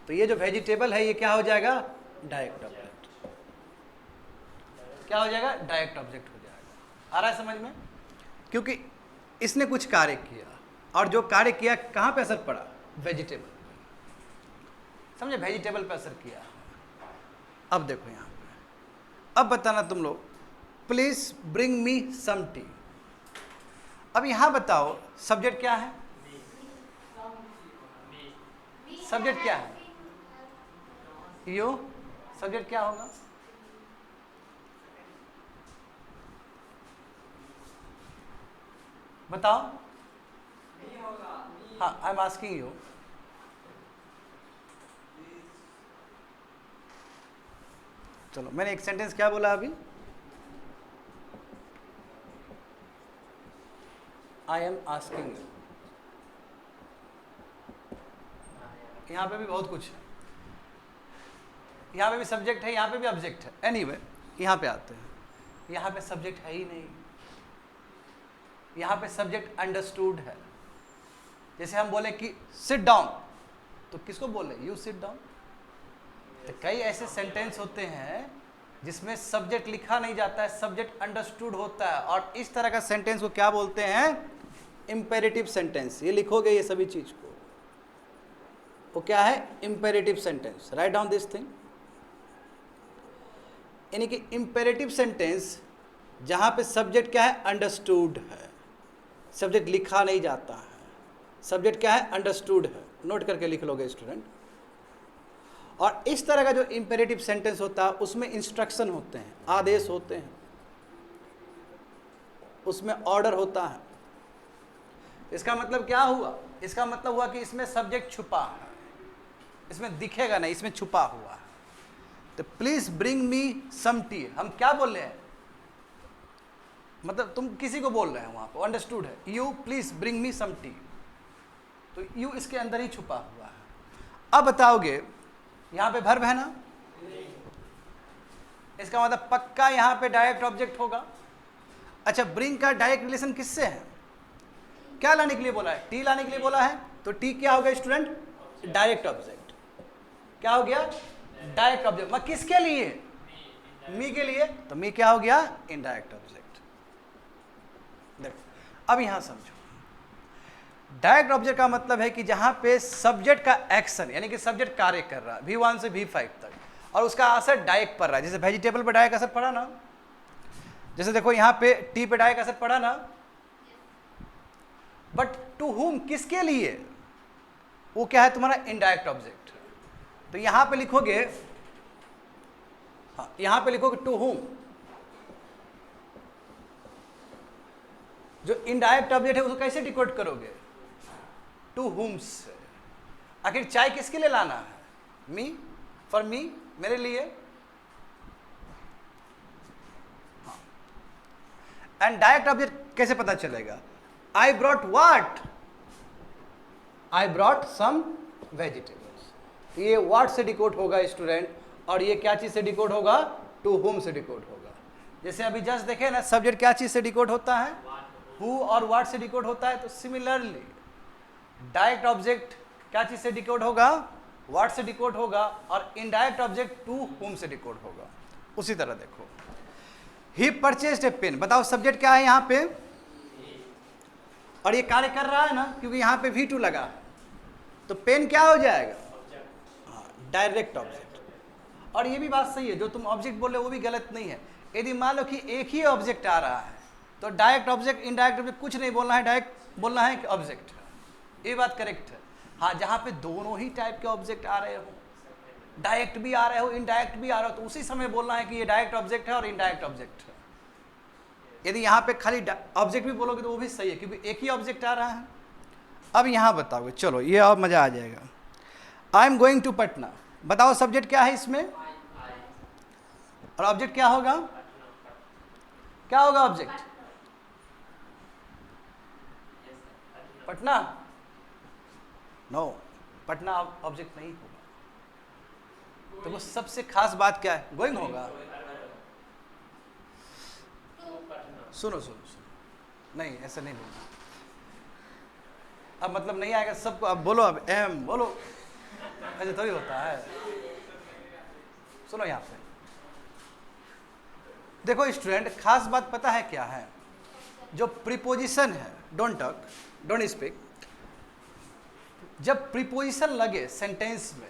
तो ये जो वेजिटेबल है ये क्या हो जाएगा? Direct object. क्या हो जाएगा? डायरेक्ट ऑब्जेक्ट हो जाएगा। आ रहा है समझ में? क्योंकि इसने कुछ कार्य किया, और जो कार्य किया कहाँ पे असर पड़ा? वेजिटेबल। समझे? वेजिटेबल पे असर किया। अब देखो यहाँ पे, अब बताना तुम लोग, please bring me some tea. अब यहाँ बताओ सब्जेक्ट क्या है? सब्जेक्ट क्या है? यू। सब्जेक्ट क्या होगा? बताओ। हाँ, आई एम आस्किंग यू। चलो, मैंने एक सेंटेंस क्या बोला अभी? I am asking you. यहाँ पे भी बहुत कुछ है, यहाँ पे भी सब्जेक्ट है, यहाँ पे भी ऑब्जेक्ट है। एनीवे, यहाँ पे आते हैं। यहाँ पे सब्जेक्ट है ही नहीं, यहाँ पे सब्जेक्ट अंडरस्टूड है। जैसे हम बोले कि सिट डाउन, तो किसको बोले? You sit down. तो कई ऐसे सेंटेंस होते हैं जिसमें सब्जेक्ट लिखा नहीं जाता है, सब्जेक्ट अंडरस्टूड होता है, और इस तरह का सेंटेंस को क्या बोलते हैं? Imperative sentence. ये लिखोगे ये सभी चीज को, वो क्या है? Imperative sentence. Write down this thing. यानी कि इंपेरेटिव सेंटेंस जहां पे सब्जेक्ट क्या है? अंडरस्टूड है। सब्जेक्ट लिखा नहीं जाता है, सब्जेक्ट क्या है? अंडरस्टूड है। नोट करके लिख लोगे स्टूडेंट। और इस तरह का जो इंपेरेटिव सेंटेंस होता है उसमें इंस्ट्रक्शन होते हैं, आदेश होते हैं, उसमें ऑर्डर होता है। इसका मतलब क्या हुआ? इसका मतलब हुआ कि इसमें सब्जेक्ट छुपा है, इसमें दिखेगा नहीं, इसमें छुपा हुआ है। तो please bring me some tea, हम क्या बोल रहे हैं? मतलब तुम किसी को बोल रहे हैं, वहां पर अंडरस्टूड है। You please bring me some tea, तो यू इसके अंदर ही छुपा हुआ है। अब बताओगे यहां पे वर्ब है ना, इसका मतलब पक्का यहां पे डायरेक्ट ऑब्जेक्ट होगा। अच्छा, ब्रिंग का डायरेक्ट रिलेशन किससे है? क्या लाने के लिए बोला है? टी लाने के लिए बोला है, तो टी क्या हो गया स्टूडेंट? Direct object. क्या हो गया? Direct object. मैं किसके लिए? मी के लिए, तो मी क्या हो गया? Indirect object. देखो अब यहां समझो, डायरेक्ट ऑब्जेक्ट का मतलब है कि जहां पे सब्जेक्ट का एक्शन, यानी कि सब्जेक्ट कार्य कर रहा है V1 से V5 तक, और उसका असर डायरेक्ट पड़ रहा है। जैसे वेजिटेबल पे डायरेक्ट असर पड़ा ना, जैसे देखो यहां पे टी पे डायरेक्ट असर पड़ा ना, बट टू हुम, किसके लिए? वो क्या है? तुम्हारा इनडायरेक्ट ऑब्जेक्ट। तो यहां पे लिखोगे, हाँ यहां पे लिखोगे टू हुम। जो इनडायरेक्ट ऑब्जेक्ट है उसको कैसे डिकोड करोगे? टू हुम्स। आखिर चाय किसके लिए लाना है? मी, फॉर मी, मेरे लिए। एंड डायरेक्ट ऑब्जेक्ट कैसे पता चलेगा? I brought what? I brought some vegetables. ये व्हाट से डिकोड होगा स्टूडेंट, और ये क्या चीज से डिकोड होगा? टू हुम से डिकोड होगा। जैसे अभी जस्ट देखे ना, सब्जेक्ट क्या चीज से डिकोड होता है? हु और व्हाट से डिकोड होता है। तो सिमिलरली डायरेक्ट ऑब्जेक्ट क्या चीज से डिकोड होगा? व्हाट से डिकोड होगा, और इनडायरेक्ट ऑब्जेक्ट टू हुम से डिकोड होगा। उसी तरह देखो, ही परचेज्ड ए पेन। बताओ सब्जेक्ट क्या है यहाँ पे? और ये कार्य कर रहा है ना, क्योंकि यहाँ पे V2 लगा है, तो पेन क्या हो जाएगा? Direct object. और ये भी बात सही है, जो तुम ऑब्जेक्ट बोल रहे हो वो भी गलत नहीं है। यदि मान लो कि एक ही ऑब्जेक्ट आ रहा है, तो डायरेक्ट ऑब्जेक्ट इनडायरेक्ट ऑब्जेक्ट कुछ नहीं बोलना है, डायरेक्ट बोलना है कि ऑब्जेक्ट है। ये बात करेक्ट है। हाँ, जहाँ पे दोनों ही टाइप के ऑब्जेक्ट आ रहे हो, डायरेक्ट भी आ रहे हो, इनडायरेक्ट भी आ रहे हो, तो उसी समय बोलना है कि ये डायरेक्ट ऑब्जेक्ट है और इनडायरेक्ट ऑब्जेक्ट है। यदि यहाँ पे खाली ऑब्जेक्ट भी बोलोगे तो वो भी सही है, क्योंकि एक ही ऑब्जेक्ट आ रहा है। अब यहाँ बताओगे, चलो ये और मजा आ जाएगा। I am going to Patna. बताओ सब्जेक्ट क्या है इसमें, और ऑब्जेक्ट क्या होगा? क्या होगा object? Patna? No, Patna object नहीं होगा। तो वो सबसे खास बात क्या है? गोइंग होगा। सुनो सुनो सुनो, नहीं ऐसा नहीं बोलना। अब मतलब नहीं आएगा सबको, अब बोलो, अब एम बोलो, ऐसे थोड़ी होता है। सुनो यहाँ पे देखो स्टूडेंट, खास बात पता है क्या है? जो प्रीपोजिशन है, डोंट टॉक, डोंट स्पीक। जब प्रीपोजिशन लगे सेंटेंस में,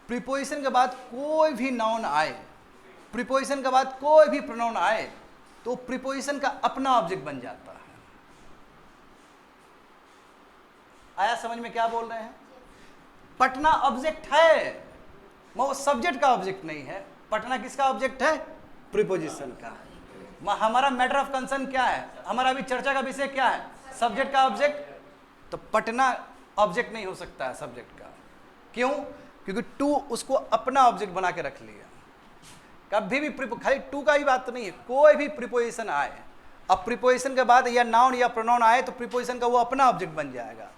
प्रीपोजिशन के बाद कोई भी नाउन आए, प्रीपोजिशन के बाद कोई भी प्रोनाउन आए, तो प्रीपोजिशन का अपना ऑब्जेक्ट बन जाता है। आया समझ में क्या बोल रहे हैं? पटना ऑब्जेक्ट है, वो सब्जेक्ट का ऑब्जेक्ट नहीं है। पटना किसका ऑब्जेक्ट है? प्रीपोजिशन का। हमारा मैटर ऑफ कंसर्न क्या है? हमारा अभी चर्चा का विषय क्या है? सब्जेक्ट का ऑब्जेक्ट, तो पटना ऑब्जेक्ट नहीं हो सकता है सब्जेक्ट का। क्यों? क्योंकि टू उसको अपना ऑब्जेक्ट बना के रख लिया। कभी भी खाली टू का ही बात तो नहीं है, कोई भी प्रीपोजिशन आए, अब प्रीपोजिशन के बाद या नाउन या प्रोनाउन आए तो प्रीपोजिशन का वो अपना ऑब्जेक्ट बन जाएगा,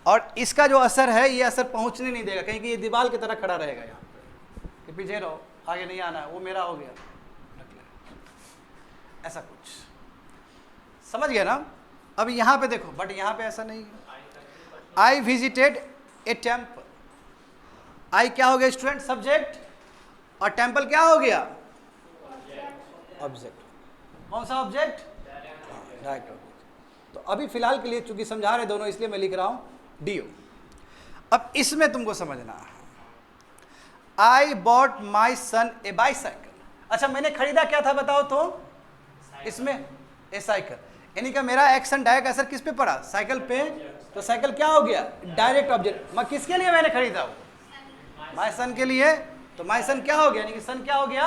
और इसका जो असर है ये असर पहुंचने नहीं देगा, कहीं कि ये दीवार की तरह खड़ा रहेगा यहाँ पे कि पीछे रहो, आगे नहीं आना है, वो मेरा हो गया, ऐसा कुछ। समझ गया ना? अब यहाँ पे देखो, बट यहाँ पे ऐसा नहीं है। आई विजिटेड ए टेम्पल, आई क्या हो गया स्टूडेंट? सब्जेक्ट, और टेम्पल क्या हो गया? ऑब्जेक्ट। कौन सा ऑब्जेक्ट? Direct object. तो अभी फिलहाल के लिए चूंकि समझा रहे दोनों, इसलिए मैं लिख रहा हूं डीओ। अब इसमें तुमको समझना है, I bought my sun A bicycle. अच्छा, मैंने खरीदा क्या था बताओ तो? इसमें ए साइकिल, यानी कि मेरा एक्शन डायरेक्ट असर किस पे पड़ा? साइकिल पे। तो साइकिल क्या हो गया? Direct object. मैं किसके लिए मैंने खरीदा? माई सन के लिए। तो माई सन क्या हो गया? यानी कि सन क्या हो गया?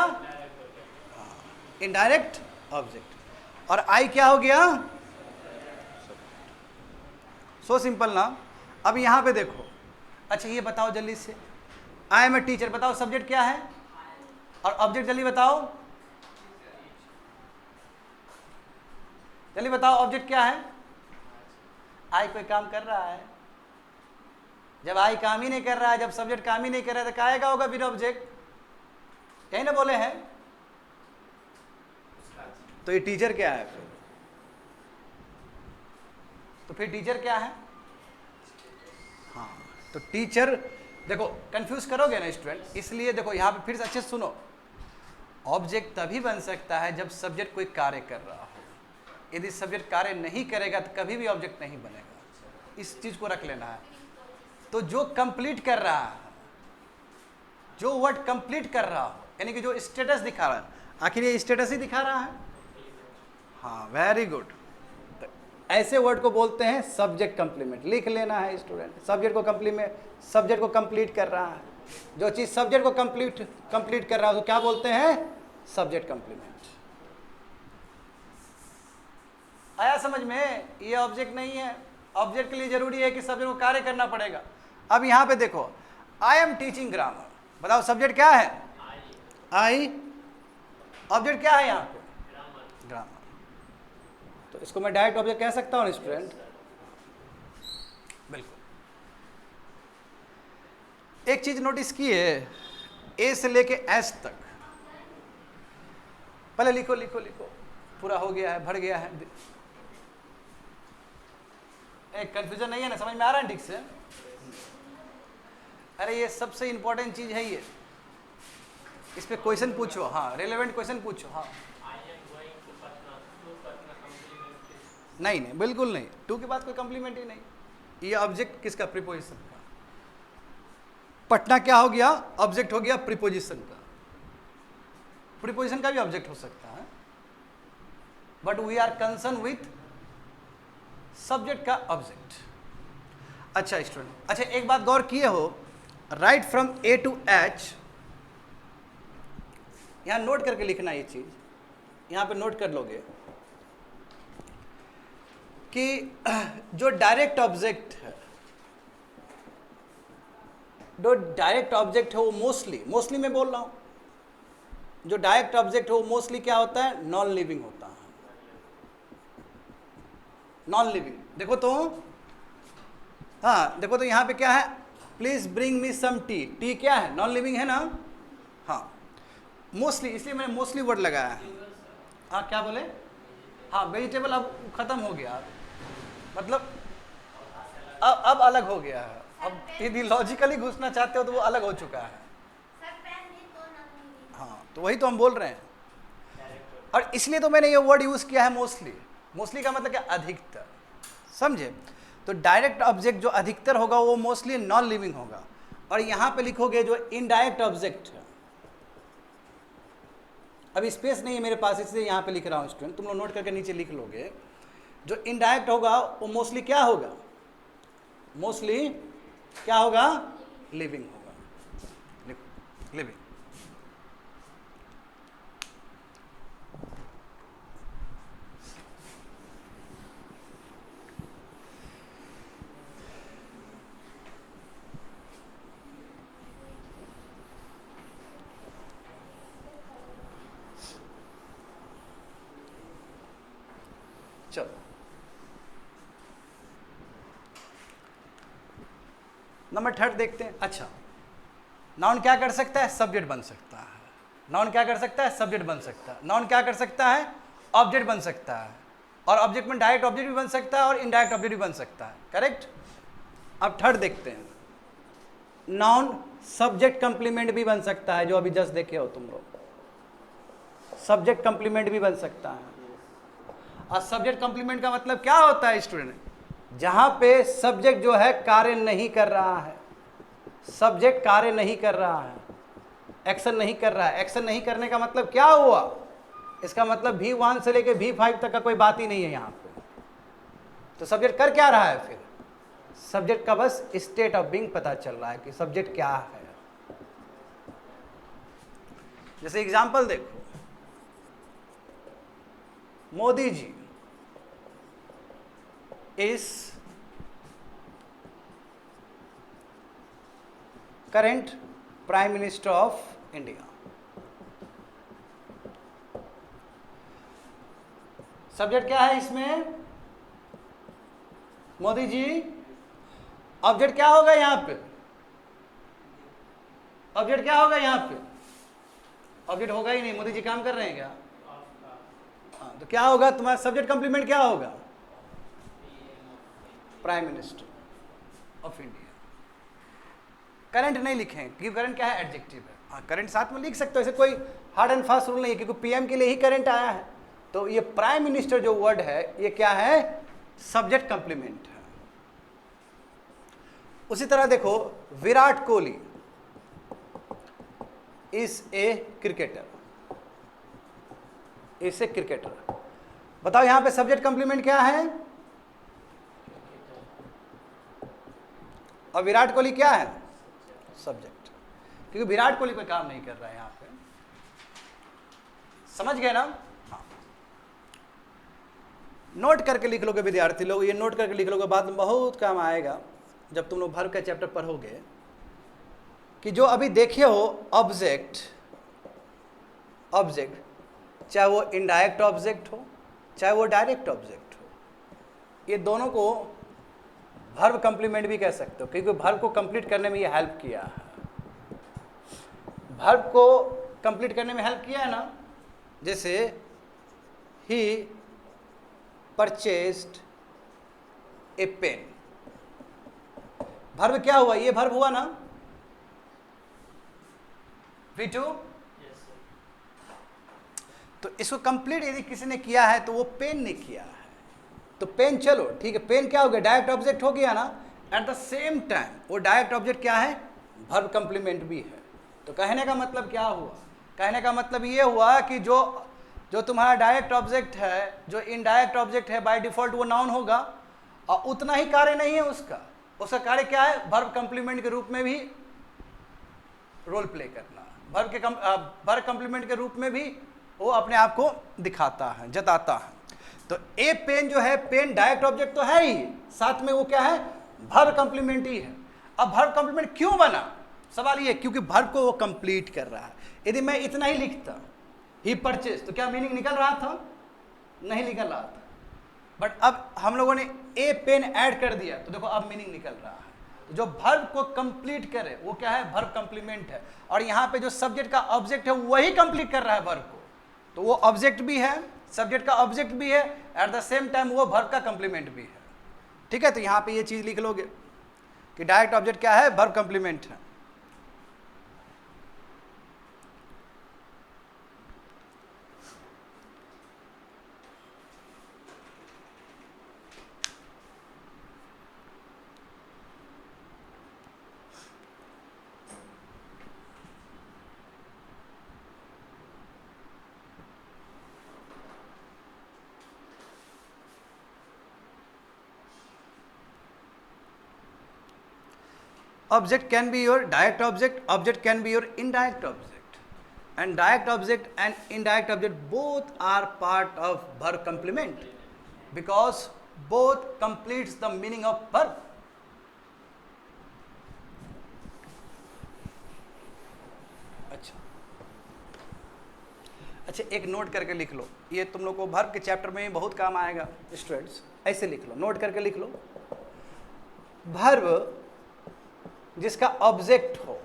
Indirect object. और आई क्या हो गया? सो सिंपल ना। अब यहां पे देखो, अच्छा ये बताओ जल्दी से, आई एम ए टीचर, बताओ सब्जेक्ट क्या है और ऑब्जेक्ट जल्दी बताओ, जल्दी बताओ ऑब्जेक्ट क्या है? आई कोई काम कर रहा है, जब आई काम ही नहीं कर रहा है, जब सब्जेक्ट काम ही नहीं कर रहा है तो क्या आएगा होगा फिर ऑब्जेक्ट? यही ना बोले हैं। तो ये टीचर क्या है फिर? तो फिर टीचर क्या है? हाँ, तो टीचर देखो कंफ्यूज करोगे ना स्टूडेंट, इसलिए देखो यहाँ पे फिर से अच्छे से सुनो। ऑब्जेक्ट तभी बन सकता है जब सब्जेक्ट कोई कार्य कर रहा हो, यदि सब्जेक्ट कार्य नहीं करेगा तो कभी भी ऑब्जेक्ट नहीं बनेगा। इस चीज को रख लेना है। तो जो कंप्लीट कर रहा है, जो वर्ड कंप्लीट कर रहा हो, यानी कि जो स्टेटस दिखा रहा है, आखिर ये स्टेटस ही दिखा रहा है। हाँ, वेरी गुड। तो ऐसे वर्ड को बोलते हैं सब्जेक्ट कंप्लीमेंट। लिख लेना है स्टूडेंट, सब्जेक्ट को कंप्लीमेंट, सब्जेक्ट को कंप्लीट कर रहा है, जो चीज सब्जेक्ट को कंप्लीट कर रहा है तो क्या बोलते हैं? Subject complement. आया समझ में? ये ऑब्जेक्ट नहीं है, ऑब्जेक्ट के लिए जरूरी है कि सब्जेक्ट को कार्य करना पड़ेगा। अब यहां पे देखो, आई एम टीचिंग ग्रामर, बताओ सब्जेक्ट क्या है? आई। ऑब्जेक्ट क्या है यहां पे? ग्रामर। तो इसको मैं डायरेक्ट ऑब्जेक्ट कह सकता हूं स्टूडेंट? बिल्कुल। एक चीज नोटिस की है, ए से लेके एस तक, पहले लिखो लिखो लिखो, पूरा हो गया है, भर गया है। एक कंफ्यूजन नहीं है ना? समझ में आ रहा है ठीक से? अरे ये सबसे इंपॉर्टेंट चीज है ये, इस पे क्वेश्चन पूछो। हाँ, रेलेवेंट क्वेश्चन पूछो। हाँ, नहीं नहीं, बिल्कुल नहीं, टू के बाद कोई कंप्लीमेंट ही नहीं। ये ऑब्जेक्ट किसका? प्रीपोजिशन का। पटना क्या हो गया? ऑब्जेक्ट हो गया प्रीपोजिशन का। प्रीपोजिशन का भी ऑब्जेक्ट हो सकता है, but we are concern with subject का ऑब्जेक्ट। अच्छा स्टूडेंट, अच्छा एक बात गौर किए हो, right from A to H, यहां नोट करके लिखना ये चीज, यहां पे नोट कर लोगे कि जो डायरेक्ट ऑब्जेक्ट है, जो डायरेक्ट ऑब्जेक्ट है वो मोस्टली मैं बोल रहा हूं, जो डायरेक्ट ऑब्जेक्ट है वो मोस्टली क्या होता है? नॉन लिविंग होता है। Non living. देखो तो, हाँ देखो तो यहाँ पे क्या है? Please bring me some tea. Tea क्या है? नॉन लिविंग है ना? हाँ, मोस्टली, इसलिए मैंने मोस्टली वर्ड लगाया है। हाँ क्या बोले? हाँ, वेजिटेबल अब खत्म हो गया, मतलब अब अलग हो गया है। अब यदि लॉजिकली घुसना चाहते हो तो वो अलग हो चुका है। हाँ, तो वही तो हम बोल रहे हैं, और इसलिए तो मैंने ये वर्ड यूज किया है मोस्टली। मोस्टली का मतलब क्या? अधिकतर। समझे? तो डायरेक्ट ऑब्जेक्ट जो अधिकतर होगा वो मोस्टली नॉन लिविंग होगा। और यहां पे लिखोगे जो इनडायरेक्ट ऑब्जेक्ट है, अभी स्पेस नहीं है मेरे पास इसलिए यहां पे लिख रहा हूं स्टूडेंट, तुम लोग नोट करके नीचे लिख लोगे। जो इनडायरेक्ट होगा वो मोस्टली क्या होगा? मोस्टली क्या होगा? लिविंग होगा। लिविंग। चलो नंबर 3 देखते हैं। अच्छा, नाउन क्या कर सकता है? सब्जेक्ट बन सकता है। नाउन क्या कर सकता है? सब्जेक्ट बन सकता है। नाउन क्या कर सकता है? ऑब्जेक्ट बन सकता है। और ऑब्जेक्ट में डायरेक्ट ऑब्जेक्ट भी बन सकता है और इनडायरेक्ट ऑब्जेक्ट भी बन सकता है। करेक्ट। अब 3 देखते हैं। नाउन सब्जेक्ट कंप्लीमेंट भी बन सकता है, जो अभी जस्ट देखे हो तुम लोग। सब्जेक्ट कंप्लीमेंट भी बन सकता है। और सब्जेक्ट कंप्लीमेंट का मतलब क्या होता है स्टूडेंट? जहां पे सब्जेक्ट जो है कार्य नहीं कर रहा है, सब्जेक्ट कार्य नहीं कर रहा है, एक्शन नहीं कर रहा है। एक्शन नहीं करने का मतलब क्या हुआ? इसका मतलब V1 से लेके V5 तक का कोई बात ही नहीं है यहां पे। तो सब्जेक्ट कर क्या रहा है? फिर सब्जेक्ट का बस स्टेट ऑफ बीइंग पता चल रहा है कि सब्जेक्ट क्या है। जैसे एग्जांपल देखो, Modi ji is current prime minister of India. Subject क्या है इसमें? मोदी जी। ऑब्जेक्ट क्या होगा यहां पे? ऑब्जेक्ट क्या होगा यहां पे? ऑब्जेक्ट होगा ही नहीं, मोदी जी काम कर रहे हैं क्या? हाँ, तो क्या होगा तुम्हारा सब्जेक्ट कंप्लीमेंट? क्या होगा? Prime minister of India. Current नहीं लिखें क्योंकि करंट क्या है? एडजेक्टिव है। हाँ, करंट साथ में लिख सकते हो, ऐसे कोई हार्ड एंड फास्ट रूल नहीं है, क्योंकि पीएम के लिए ही करंट आया है। तो ये प्राइम मिनिस्टर जो वर्ड है, ये क्या है? सब्जेक्ट कंप्लीमेंट है। उसी तरह देखो, Virat Kohli is a cricketer. Is a cricketer. बताओ यहां पे सब्जेक्ट कंप्लीमेंट क्या है? और विराट कोहली क्या है? सब्जेक्ट। क्योंकि विराट कोहली कोई काम नहीं कर रहा है यहां पे। समझ गए ना? हाँ। नोट करके लिख लोगे विद्यार्थी लोग, ये नोट करके लिख लोगे, बाद में बहुत काम आएगा जब तुम लोग वर्ब का चैप्टर पढ़ोगे। कि जो अभी देखे हो ऑब्जेक्ट, ऑब्जेक्ट चाहे वो इनडायरेक्ट ऑब्जेक्ट हो चाहे वो डायरेक्ट ऑब्जेक्ट हो, ये दोनों को वर्ब कंप्लीमेंट भी कह सकते हो, क्योंकि वर्ब को कंप्लीट करने में ये हेल्प किया है। वर्ब को कंप्लीट करने में हेल्प किया है ना। जैसे ही परचेस्ड ए पेन, वर्ब क्या हुआ? ये वर्ब हुआ ना V2। तो इसको कंप्लीट यदि किसी ने किया है तो वो पेन ने किया है। तो पेन, चलो ठीक है, पेन क्या हो गया? डायरेक्ट ऑब्जेक्ट हो गया ना। एट द सेम टाइम वो डायरेक्ट ऑब्जेक्ट क्या है? वर्ब कंप्लीमेंट भी है। तो कहने का मतलब क्या हुआ? कहने का मतलब ये हुआ कि जो तुम्हारा डायरेक्ट ऑब्जेक्ट है, जो इनडायरेक्ट ऑब्जेक्ट है, बाय डिफॉल्ट वो नाउन होगा, और उतना ही कार्य नहीं है उसका कार्य क्या है? वर्ब कंप्लीमेंट के रूप में भी रोल प्ले करना। वर्ब कंप्लीमेंट के रूप में भी वो अपने आप को दिखाता है, जताता है। तो ए पेन जो है, पेन डायरेक्ट ऑब्जेक्ट तो है ही, साथ में वो क्या है? वर्ब कंप्लीमेंट ही है। अब वर्ब कंप्लीमेंट क्यों बना? सवाल ये, क्योंकि वर्ब को वो कंप्लीट कर रहा है। यदि मैं इतना ही लिखता ही परचेज, तो क्या मीनिंग निकल रहा था? नहीं निकल रहा था। बट अब हम लोगों ने ए पेन ऐड कर दिया, तो देखो अब मीनिंग निकल रहा है। तो जो वर्ब को कंप्लीट करे वो क्या है? वर्ब कंप्लीमेंट है। और यहाँ पे जो सब्जेक्ट का ऑब्जेक्ट है वही कंप्लीट कर रहा है वर्ब को, तो वो ऑब्जेक्ट भी है, सब्जेक्ट का ऑब्जेक्ट भी है, एट द सेम टाइम वो वर्ब का कंप्लीमेंट भी है। ठीक है, तो यहाँ पे ये चीज लिख लोगे कि डायरेक्ट ऑब्जेक्ट क्या है? वर्ब कंप्लीमेंट है। Object can be your direct object can be your indirect object, and direct object and indirect object both are part of verb complement because both completes the meaning of verb. अच्छा एक note करके लिख लो, ये तुम लोग को verb के chapter में बहुत काम आएगा स्टूडेंट्स। ऐसे लिख लो, नोट करके लिख लो, वर्ब जिसका ऑब्जेक्ट हो,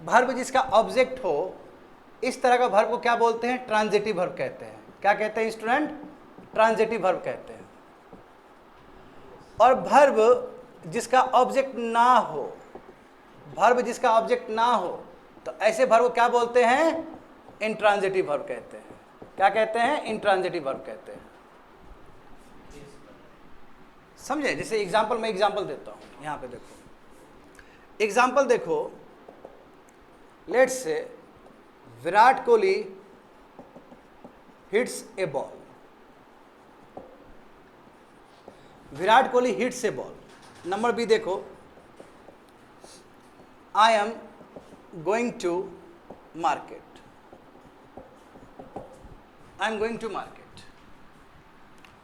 वर्ब जिसका ऑब्जेक्ट हो, इस तरह का वर्ब को क्या बोलते हैं? ट्रांजिटिव वर्ब कहते हैं। क्या कहते हैं स्टूडेंट? ट्रांजिटिव वर्ब कहते हैं। और वर्ब जिसका ऑब्जेक्ट ना हो, वर्ब जिसका ऑब्जेक्ट ना हो, तो ऐसे वर्ब को क्या बोलते हैं? इंट्रांजिटिव वर्ब कहते हैं। क्या कहते हैं? इंट्रांजिटिव वर्ब कहते हैं। समझे? जैसे एग्जांपल, मैं एग्जांपल देता हूं, यहां पे देखो एग्जांपल देखो, let's say Virat Kohli hits a ball, Virat Kohli hits a ball. Number B देखो, I am going to market, I am going to market.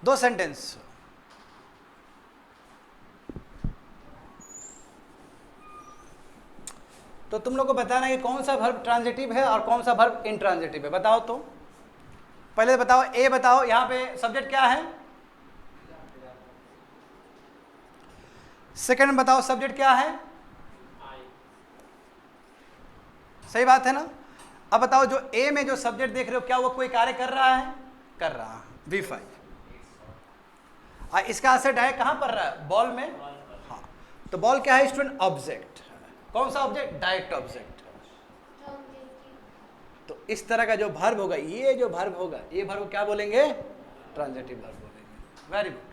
दो सेंटेंस। तो तुम लोग को बताना है कि कौन सा वर्ब ट्रांजिटिव है और कौन सा वर्ब इंट्रांजिटिव है, बताओ तो। पहले बताओ, ए बताओ, यहां पे सब्जेक्ट क्या है? सेकंड बताओ सब्जेक्ट क्या है? सही बात है ना। अब बताओ जो ए में जो सब्जेक्ट देख रहे हो, क्या वो कोई कार्य कर रहा है? कर रहा है, V5। इसका असर डायरेक्ट कहां पर रहा है? बॉल में। हाँ, तो बॉल क्या है स्टूडेंट? ऑब्जेक्ट। कौन सा ऑब्जेक्ट? Direct object. तो इस तरह का जो वर्ब होगा, ये जो वर्ब होगा, ये वर्ब क्या बोलेंगे? ट्रांजिटिव वर्ब बोलेंगे। Very good.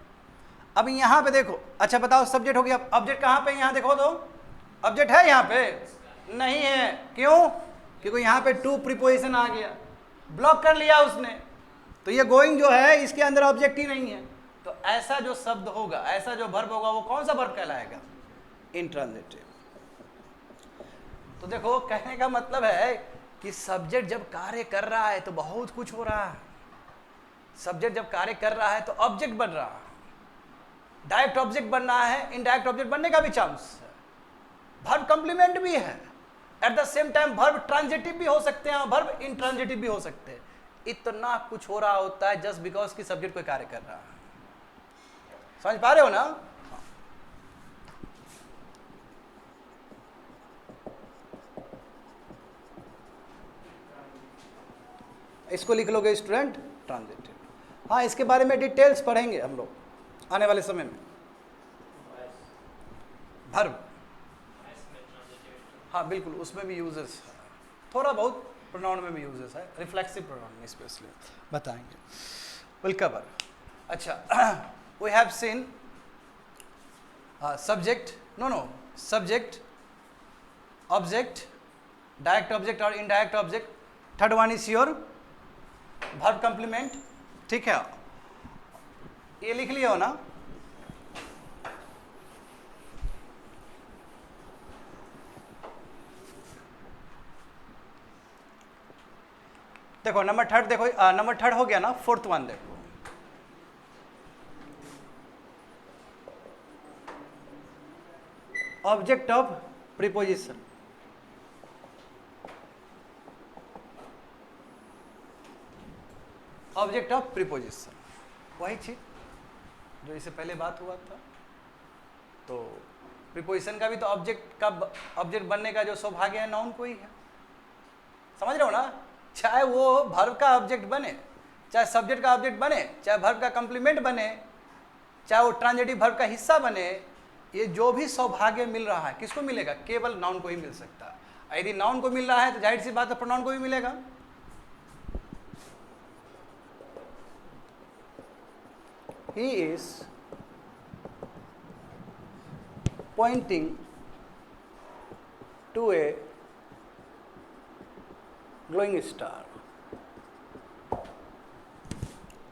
अब यहाँ पे देखो, अच्छा बताओ सब्जेक्ट हो गया, ऑब्जेक्ट कहाँ पे? यहाँ देखो तो ऑब्जेक्ट है यहाँ पे? नहीं है। क्यों? क्योंकि यहाँ पे टू प्रीपोजिशन आ गया, ब्लॉक कर लिया उसने। तो ये गोइंग जो है, इसके अंदर ऑब्जेक्ट ही नहीं है। तो ऐसा जो शब्द होगा, ऐसा जो वर्ब होगा, वो कौन सा वर्ब कहलाएगा? इंट्रांजिटिव। तो देखो, कहने का मतलब है कि सब्जेक्ट जब कार्य कर रहा है तो बहुत कुछ हो रहा है। सब्जेक्ट जब कार्य कर रहा है तो ऑब्जेक्ट बन रहा है, डायरेक्ट ऑब्जेक्ट बन रहा है, इनडायरेक्ट ऑब्जेक्ट बनने का भी चांस है, वर्ब कंप्लीमेंट भी है, at the same time verb transitive भी हो सकते हैं और वर्ब इंट्रांजिटिव भी हो सकते हैं। इतना कुछ हो रहा होता है जस्ट बिकॉज कि सब्जेक्ट कोई कार्य कर रहा है। समझ पा रहे हो ना? इसको लिख लोगे स्टूडेंट, ट्रांजिटिव। हाँ, इसके बारे में डिटेल्स पढ़ेंगे हम लोग आने वाले समय में। वर्ब, हाँ बिल्कुल, उसमें भी यूजेस है, थोड़ा बहुत प्रोनाउन में भी यूजेस है, रिफ्लेक्सिव प्रोनाउन में स्पेशली बताएंगे, विल कवर। अच्छा, we have seen subject, no subject, object, direct object और indirect object. Third one is your verb complement. ठीक है, ये लिख लिया हो ना? देखो नंबर थर्ड, देखो नंबर थर्ड हो गया ना। फोर्थ वन देखो, object of preposition. Object of preposition वही चीज जो इससे पहले बात हुआ था। तो प्रीपोजिशन का भी तो ऑब्जेक्ट का, ऑब्जेक्ट बनने का जो सौभाग्य है नाउन को ही है। समझ रहे हो ना? चाहे वो वर्ब का ऑब्जेक्ट बने, चाहे सब्जेक्ट का ऑब्जेक्ट बने, चाहे वर्ब का कंप्लीमेंट बने, चाहे वो ट्रांजिटिव वर्ब का हिस्सा बने, ये जो भी सौभाग्य मिल रहा है किसको मिलेगा? केवल नाउन को ही मिल सकता है। यदि नाउन को मिल रहा है तो जाहिर सी बात है प्रोनाउन को भी मिलेगा। He is pointing to a glowing star.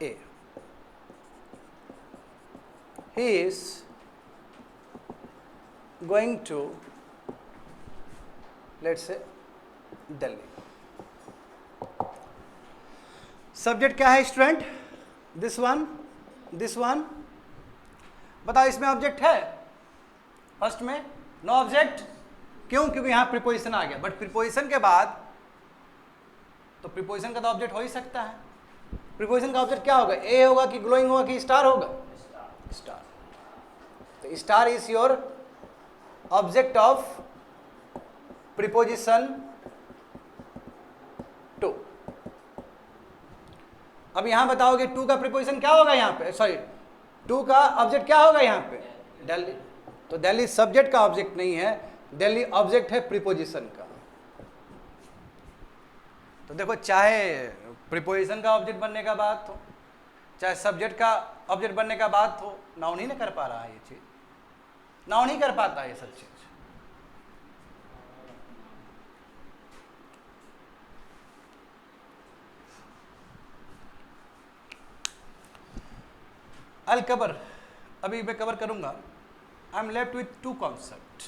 A. He is going to, let's say, Delhi. Subject क्या है student? This one, this one. बताओ इसमें ऑब्जेक्ट है? फर्स्ट में नो ऑब्जेक्ट। क्यों? क्योंकि यहां प्रीपोजिशन आ गया। बट प्रीपोजिशन के बाद तो प्रीपोजिशन का तो ऑब्जेक्ट हो ही सकता है। प्रीपोजिशन का ऑब्जेक्ट क्या होगा, ए होगा कि ग्लोइंग होगा कि स्टार होगा, स्टार। तो star is your object of preposition to. अब यहां बताओगे टू का प्रीपोजिशन क्या होगा यहां पे, सॉरी टू का ऑब्जेक्ट क्या होगा यहां पे, दिल्ली। तो दिल्ली सब्जेक्ट का ऑब्जेक्ट नहीं है, दिल्ली ऑब्जेक्ट है प्रीपोजिशन का। तो देखो चाहे प्रीपोजिशन का ऑब्जेक्ट बनने का बात हो, चाहे सब्जेक्ट का ऑब्जेक्ट बनने का बात हो, नाउन ही नहीं कर पा रहा है ये चीज, नाउन ही कर पाता है ये सब चीज। I'll cover, अभी मैं कवर करूंगा। I am left with to concept,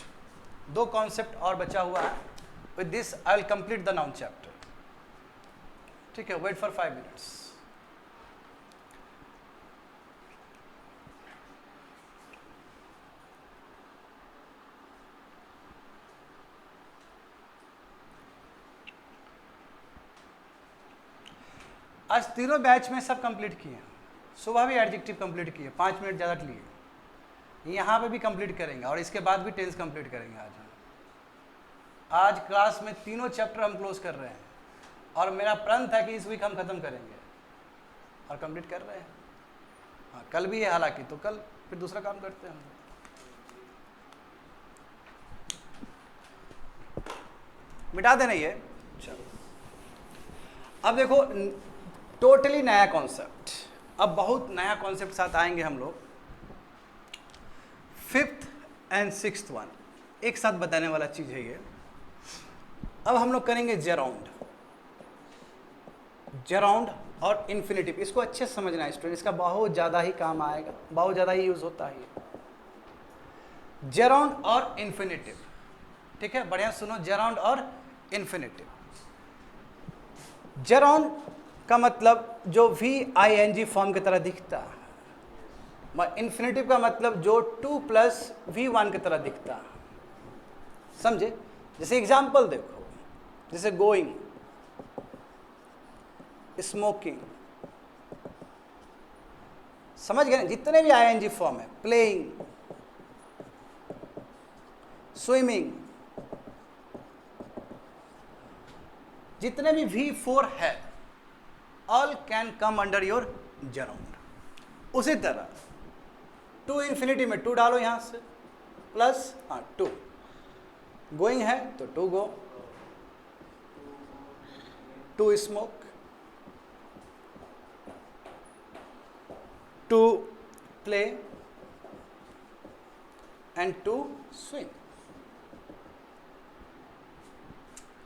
दो कॉन्सेप्ट और बचा हुआ है। With this I will complete the noun chapter. ठीक है, वेट फॉर 5 मिनट्स। आज तीनों बैच में सब कंप्लीट किए, सुबह भी एडजेक्टिव कंप्लीट किए, 5 मिनट ज़्यादा लिए, यहाँ पे भी कंप्लीट करेंगे और इसके बाद भी टेंस कंप्लीट करेंगे। आज क्लास में तीनों चैप्टर हम क्लोज कर रहे हैं और मेरा प्रण था कि इस वीक हम खत्म करेंगे और कंप्लीट कर रहे हैं। हाँ, कल भी है हालांकि, तो कल फिर दूसरा काम करते हैं हम। मिटा देना ये। चलो अब देखो टोटली नया कॉन्सेप्ट, अब बहुत नया कॉन्सेप्ट साथ आएंगे हम लोग। 5th and 6th वन एक साथ बताने वाला चीज है ये। अब हम लोग करेंगे जेराउंड, जेराउंड और इन्फिनेटिव। इसको अच्छे से समझना है स्टूडेंट, इसका बहुत ज़्यादा ही काम आएगा, बहुत ज़्यादा ही यूज होता है ये जेराउंड और इन्फिनेटिव। ठीक है, बढ़िया सुनो, जेराउंड और इन्फिनेटिव। जेराउंड का मतलब जो VING फॉर्म की तरह दिखता है, इन्फिनेटिव का मतलब जो 2 + V1 की तरह दिखता है। समझे? जैसे एग्जाम्पल देखो, जैसे गोइंग, स्मोकिंग, समझ गए? जितने भी ING फॉर्म है, प्लेइंग, स्विमिंग, जितने भी V4 है, all can come under your gerund. उसी तरह टू इन्फिनिटी में 2 डालो यहां से, प्लस 2, गोइंग है तो 2 गो, 2 स्मोक, 2 प्ले एंड 2 स्विम।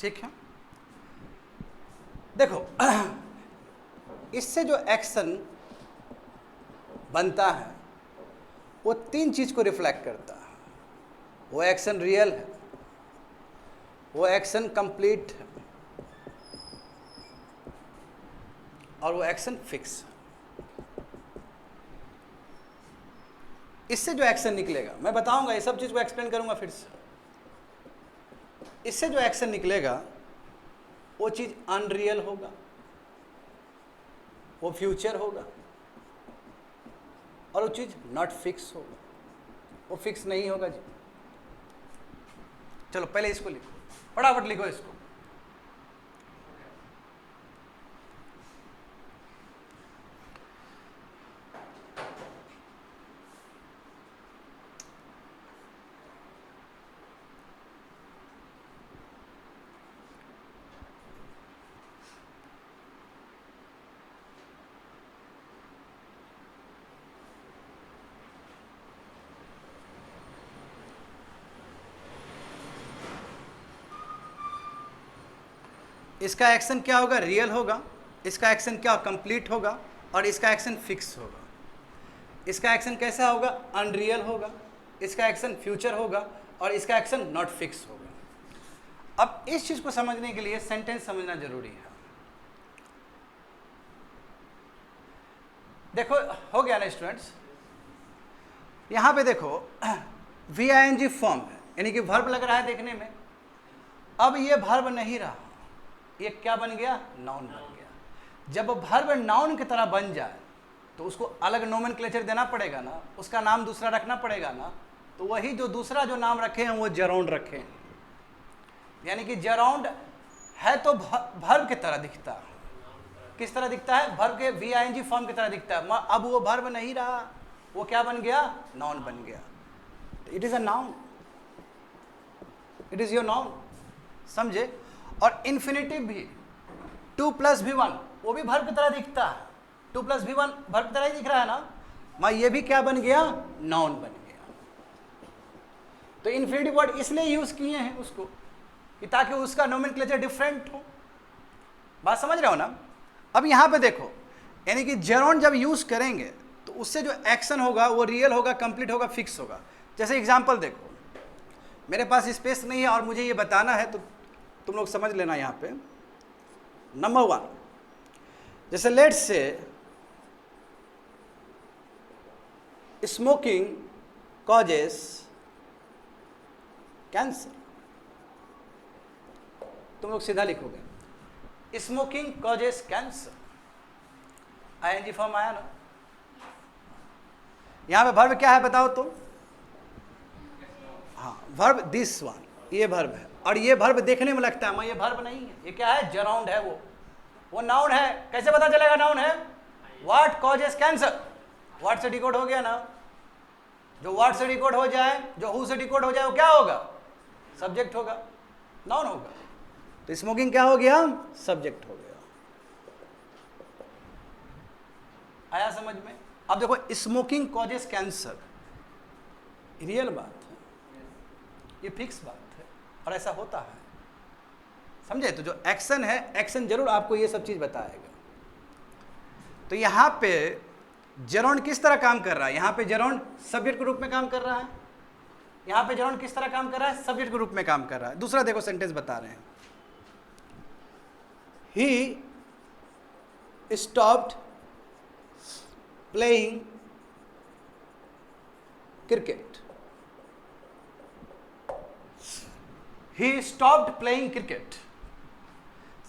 ठीक है, देखो इससे जो एक्शन बनता है वो 3 चीज को रिफ्लेक्ट करता है। वो एक्शन रियल है, वो एक्शन कंप्लीट है और वो एक्शन फिक्स है। इससे जो एक्शन निकलेगा, मैं बताऊंगा, ये सब चीज को एक्सप्लेन करूंगा फिर से। इससे जो एक्शन निकलेगा वो चीज अनरियल होगा, वो फ्यूचर होगा, और वो चीज नॉट फिक्स होगा, वो फिक्स नहीं होगा जी। चलो पहले इसको लिखो, फटाफट लिखो इसको। इसका एक्शन क्या होगा? रियल होगा। इसका एक्शन क्या? कंप्लीट होगा। और इसका एक्शन फिक्स होगा। इसका एक्शन कैसा होगा? अनरियल होगा। इसका एक्शन फ्यूचर होगा और इसका एक्शन नॉट फिक्स होगा। अब इस चीज को समझने के लिए सेंटेंस समझना जरूरी है। देखो हो गया ना स्टूडेंट्स, यहां पे देखो VING फॉर्म है, यानी कि वर्ब लग रहा है देखने में। अब ये वर्ब नहीं रहा, ये क्या बन गया? नाउन बन गया। जब वर्ब नाउन की तरह बन जाए तो उसको अलग नोमेनक्लेचर देना पड़ेगा ना, उसका नाम दूसरा रखना पड़ेगा ना। तो वही जो दूसरा जो नाम रखे हैं वो जेराउंड रखे हैं, यानी कि जेराउंड है तो वर्ब की तरह दिखता है। किस तरह दिखता है? वर्ब के VING फॉर्म की तरह दिखता है। अब वो वर्ब नहीं रहा, वो क्या बन गया? नाउन बन गया। It is a noun, it is your noun, समझे? और इन्फिनेटिव भी 2 + V1 वो भी वर्ब की तरह दिखता है। 2 + V1 वर्ब की तरह ही दिख रहा है ना। ये भी क्या बन गया? नाउन बन गया। तो इन्फिनेटिव वर्ड इसलिए यूज किए हैं उसको कि ताकि उसका नोमेनक्लेचर डिफरेंट हो। बात समझ रहे हो ना? अब यहां पे देखो, यानी कि जेरोन जब यूज करेंगे तो उससे जो एक्शन होगा वो रियल होगा, कंप्लीट होगा, फिक्स होगा। जैसे एग्जांपल देखो, मेरे पास स्पेस नहीं है और मुझे ये बताना है, तो तुम लोग समझ लेना। यहां पे नंबर 1, जैसे लेट्स से स्मोकिंग कॉजेस कैंसर। तुम लोग सीधा लिखोगे smoking causes cancer, ING form आया ना। यहां पे वर्ब क्या है बताओ तुम? हाँ, वर्ब दिस वन, ये वर्ब है। और ये वर्ब देखने में लगता है, ये वर्ब नहीं है, ये क्या है? जेराउंड है। वो नाउन है। कैसे पता चलेगा नाउन है? व्हाट कॉजेस कैंसर, व्हाट से डिकोड हो गया ना। जो व्हाट से डिकोड हो जाए, जो हु से डिकोड हो जाए, वो क्या होगा? सब्जेक्ट होगा, नाउन होगा। तो स्मोकिंग क्या हो गया? सब्जेक्ट हो गया। आया समझ में? अब देखो, स्मोकिंग कॉजेस कैंसर, रियल बात है, ये फिक्स बात है और ऐसा होता है, समझे? तो जो एक्शन है, एक्शन जरूर आपको ये सब चीज बताएगा। तो यहां पे जेरोन किस तरह काम कर रहा है? यहां पे जेरोन सब्जेक्ट के रूप में काम कर रहा है। यहां पे जेरोन किस तरह काम कर रहा है? सब्जेक्ट के रूप में काम कर रहा है। दूसरा देखो सेंटेंस बता रहे हैं, he stopped playing cricket. He stopped playing cricket.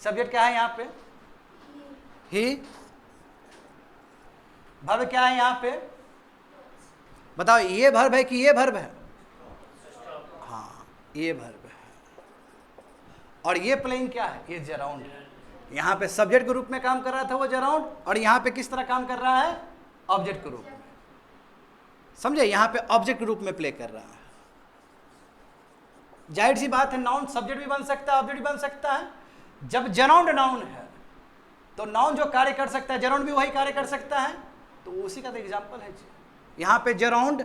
Subject क्या है यहां पे? ही। वर्ब क्या है यहां पे? बताओ, ये वर्ब है कि ये वर्ब है? हाँ, ये वर्ब है। और ये प्लेइंग क्या है? ये जेराउंड है। यहां पे सब्जेक्ट के रूप में काम कर रहा था वो जेराउंड, और यहां पे किस तरह काम कर रहा है? ऑब्जेक्ट के रूप में, समझे? यहां पे ऑब्जेक्ट के रूप में प्ले कर रहा है। जाहिर सी बात है, नाउन सब्जेक्ट भी बन सकता है, ऑब्जेक्ट भी बन सकता है। जब जेराउंड नाउन है तो नाउन जो कार्य कर सकता है, जेराउंड भी वही कार्य कर सकता है। तो उसी का तो एग्जाम्पल है जी। यहाँ पे जेराउंड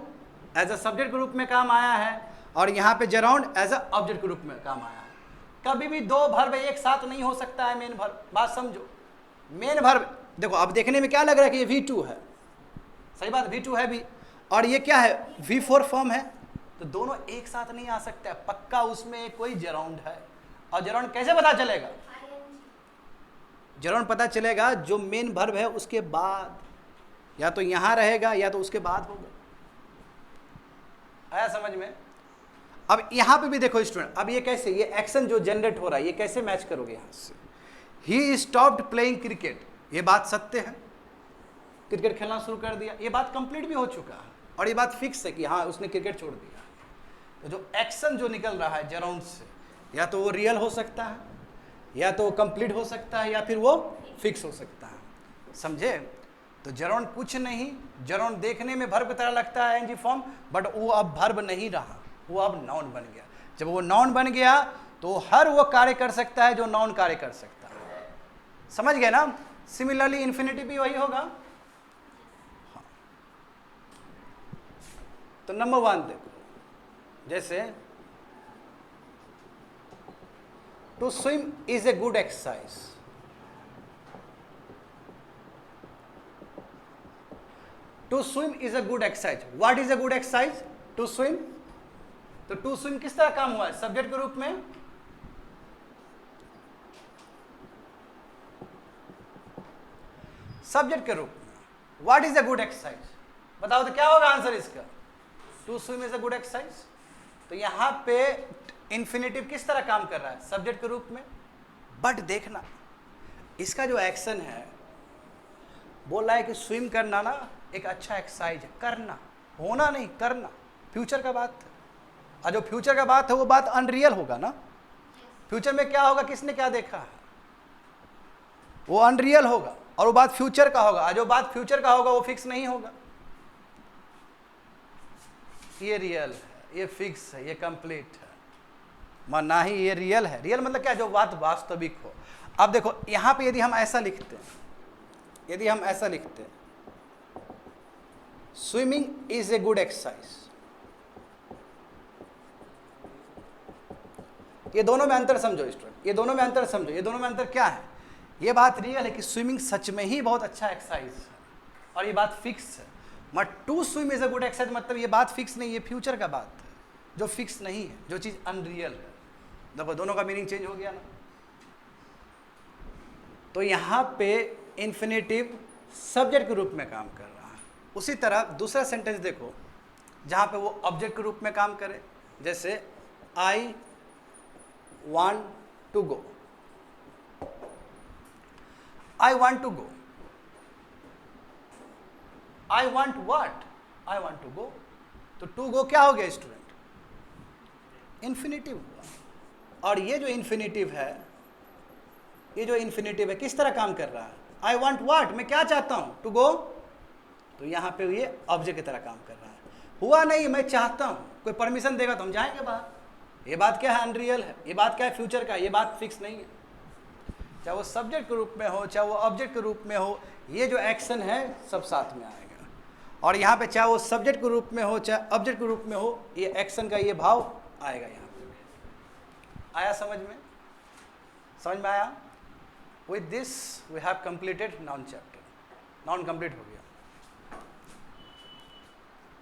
एज अ सब्जेक्ट के रूप में काम आया है, और यहाँ पे जेराउंड एज अ ऑब्जेक्ट के रूप में काम आया है। कभी भी दो वर्ब एक साथ नहीं हो सकता है। मेन वर्ब, बात समझो, मेन वर्ब देखो, अब देखने में क्या लग रहा है कि ये V2 है, सही बात, V2 है भी, और ये क्या है? V4 फॉर्म है। तो दोनों एक साथ नहीं आ सकते, पक्का उसमें कोई जेराउंड है। और जेराउंड कैसे पता चलेगा? जेराउंड पता चलेगा जो मेन वर्ब है उसके बाद, या तो यहां रहेगा या तो उसके बाद होगा। आया समझ में? अब यहां पे भी देखो स्टूडेंट, अब ये कैसे, ये एक्शन जो जनरेट हो रहा है, ये कैसे मैच करोगे यहां से? ही स्टॉप्ड प्लेइंग क्रिकेट, ये बात सत्य है, क्रिकेट खेलना शुरू कर दिया, ये बात कंप्लीट भी हो चुका है, और ये बात फिक्स है कि हाँ उसने क्रिकेट छोड़ दिया। तो जो एक्शन जो निकल रहा है जेराउंड से, या तो वो रियल हो सकता है, या तो वो कंप्लीट हो सकता है, या फिर वो फिक्स हो सकता है, समझे? तो जेराउंड कुछ नहीं, जेराउंड देखने में वर्ब की तरह लगता है ING फॉर्म, बट वो अब वर्ब नहीं रहा, वो अब नाउन बन गया। जब वो नाउन बन गया तो हर वो कार्य कर सकता है जो नाउन कार्य कर सकता है, समझ गए ना? सिमिलरली इन्फिनिटिव भी वही होगा। हाँ। तो नंबर 1 देखो, जैसे to swim is a good exercise. To swim is a good exercise. What is a good exercise? To swim. तो टू स्विम किस तरह काम हुआ है? सब्जेक्ट के रूप में। सब्जेक्ट के रूप में what is a good exercise? बताओ तो क्या होगा आंसर इसका? To swim is a good exercise. तो यहां पे इंफिनिटिव किस तरह काम कर रहा है? सब्जेक्ट के रूप में। बट देखना इसका जो एक्शन है, बोल रहा है कि स्विम करना ना एक अच्छा एक्सरसाइज है, करना, होना नहीं, करना, फ्यूचर का बात है। और जो फ्यूचर का बात है वो बात अनरियल होगा ना। फ्यूचर में क्या होगा, किसने क्या देखा है, वो अनरियल होगा, और वो बात फ्यूचर का होगा। और जो बात फ्यूचर का होगा वो फिक्स नहीं होगा। ये रियल है, ये फिक्स है, ये कंप्लीट है, ना ही ये रियल है। रियल मतलब क्या, जो बात वास्तविक हो। अब देखो यहां पे यदि हम ऐसा लिखते हैं, यदि हम ऐसा लिखते हैं, swimming is a good exercise, ये दोनों में अंतर समझो स्टूडेंट, ये दोनों में अंतर समझो। ये दोनों में अंतर क्या है, ये बात रियल है कि स्विमिंग सच में ही बहुत अच्छा एक्सरसाइज है, और ये बात फिक्स है। But to swim is a good exercise मतलब ये बात फिक्स नहीं, ये फ्यूचर का बात है, जो फिक्स नहीं है, जो चीज अनरियल है। देखो दोनों का मीनिंग चेंज हो गया ना। तो यहां पे इन्फिनेटिव सब्जेक्ट के रूप में काम कर रहा है। उसी तरह दूसरा सेंटेंस देखो जहां पे वो ऑब्जेक्ट के रूप में काम करे, जैसे आई want to go, I want to go, I want what, I want to go। तो to go क्या हो गया स्टूडेंट, इन्फिनेटिव हुआ। और ये जो इन्फिनेटिव है, ये जो इन्फिनेटिव है किस तरह काम कर रहा है, I want what, मैं क्या चाहता हूं, to go, तो यहां पे ये ऑब्जेक्ट की तरह काम कर रहा है। हुआ नहीं, मैं चाहता हूं, कोई परमिशन देगा तो हम जाएंगे बाहर। ये बात क्या है, अनरियल है। ये बात क्या है, फ्यूचर का, ये बात फिक्स नहीं है। चाहे वो सब्जेक्ट के रूप में हो, चाहे वो ऑब्जेक्ट के रूप में हो, ये जो एक्शन है सब साथ में आएगा। और यहाँ पे चाहे वो सब्जेक्ट के रूप में हो, चाहे ऑब्जेक्ट के रूप में हो, ये एक्शन का ये भाव आएगा यहाँ पे। आया समझ में, समझ में आया। With this we have completed noun chapter. Noun complete हो गया।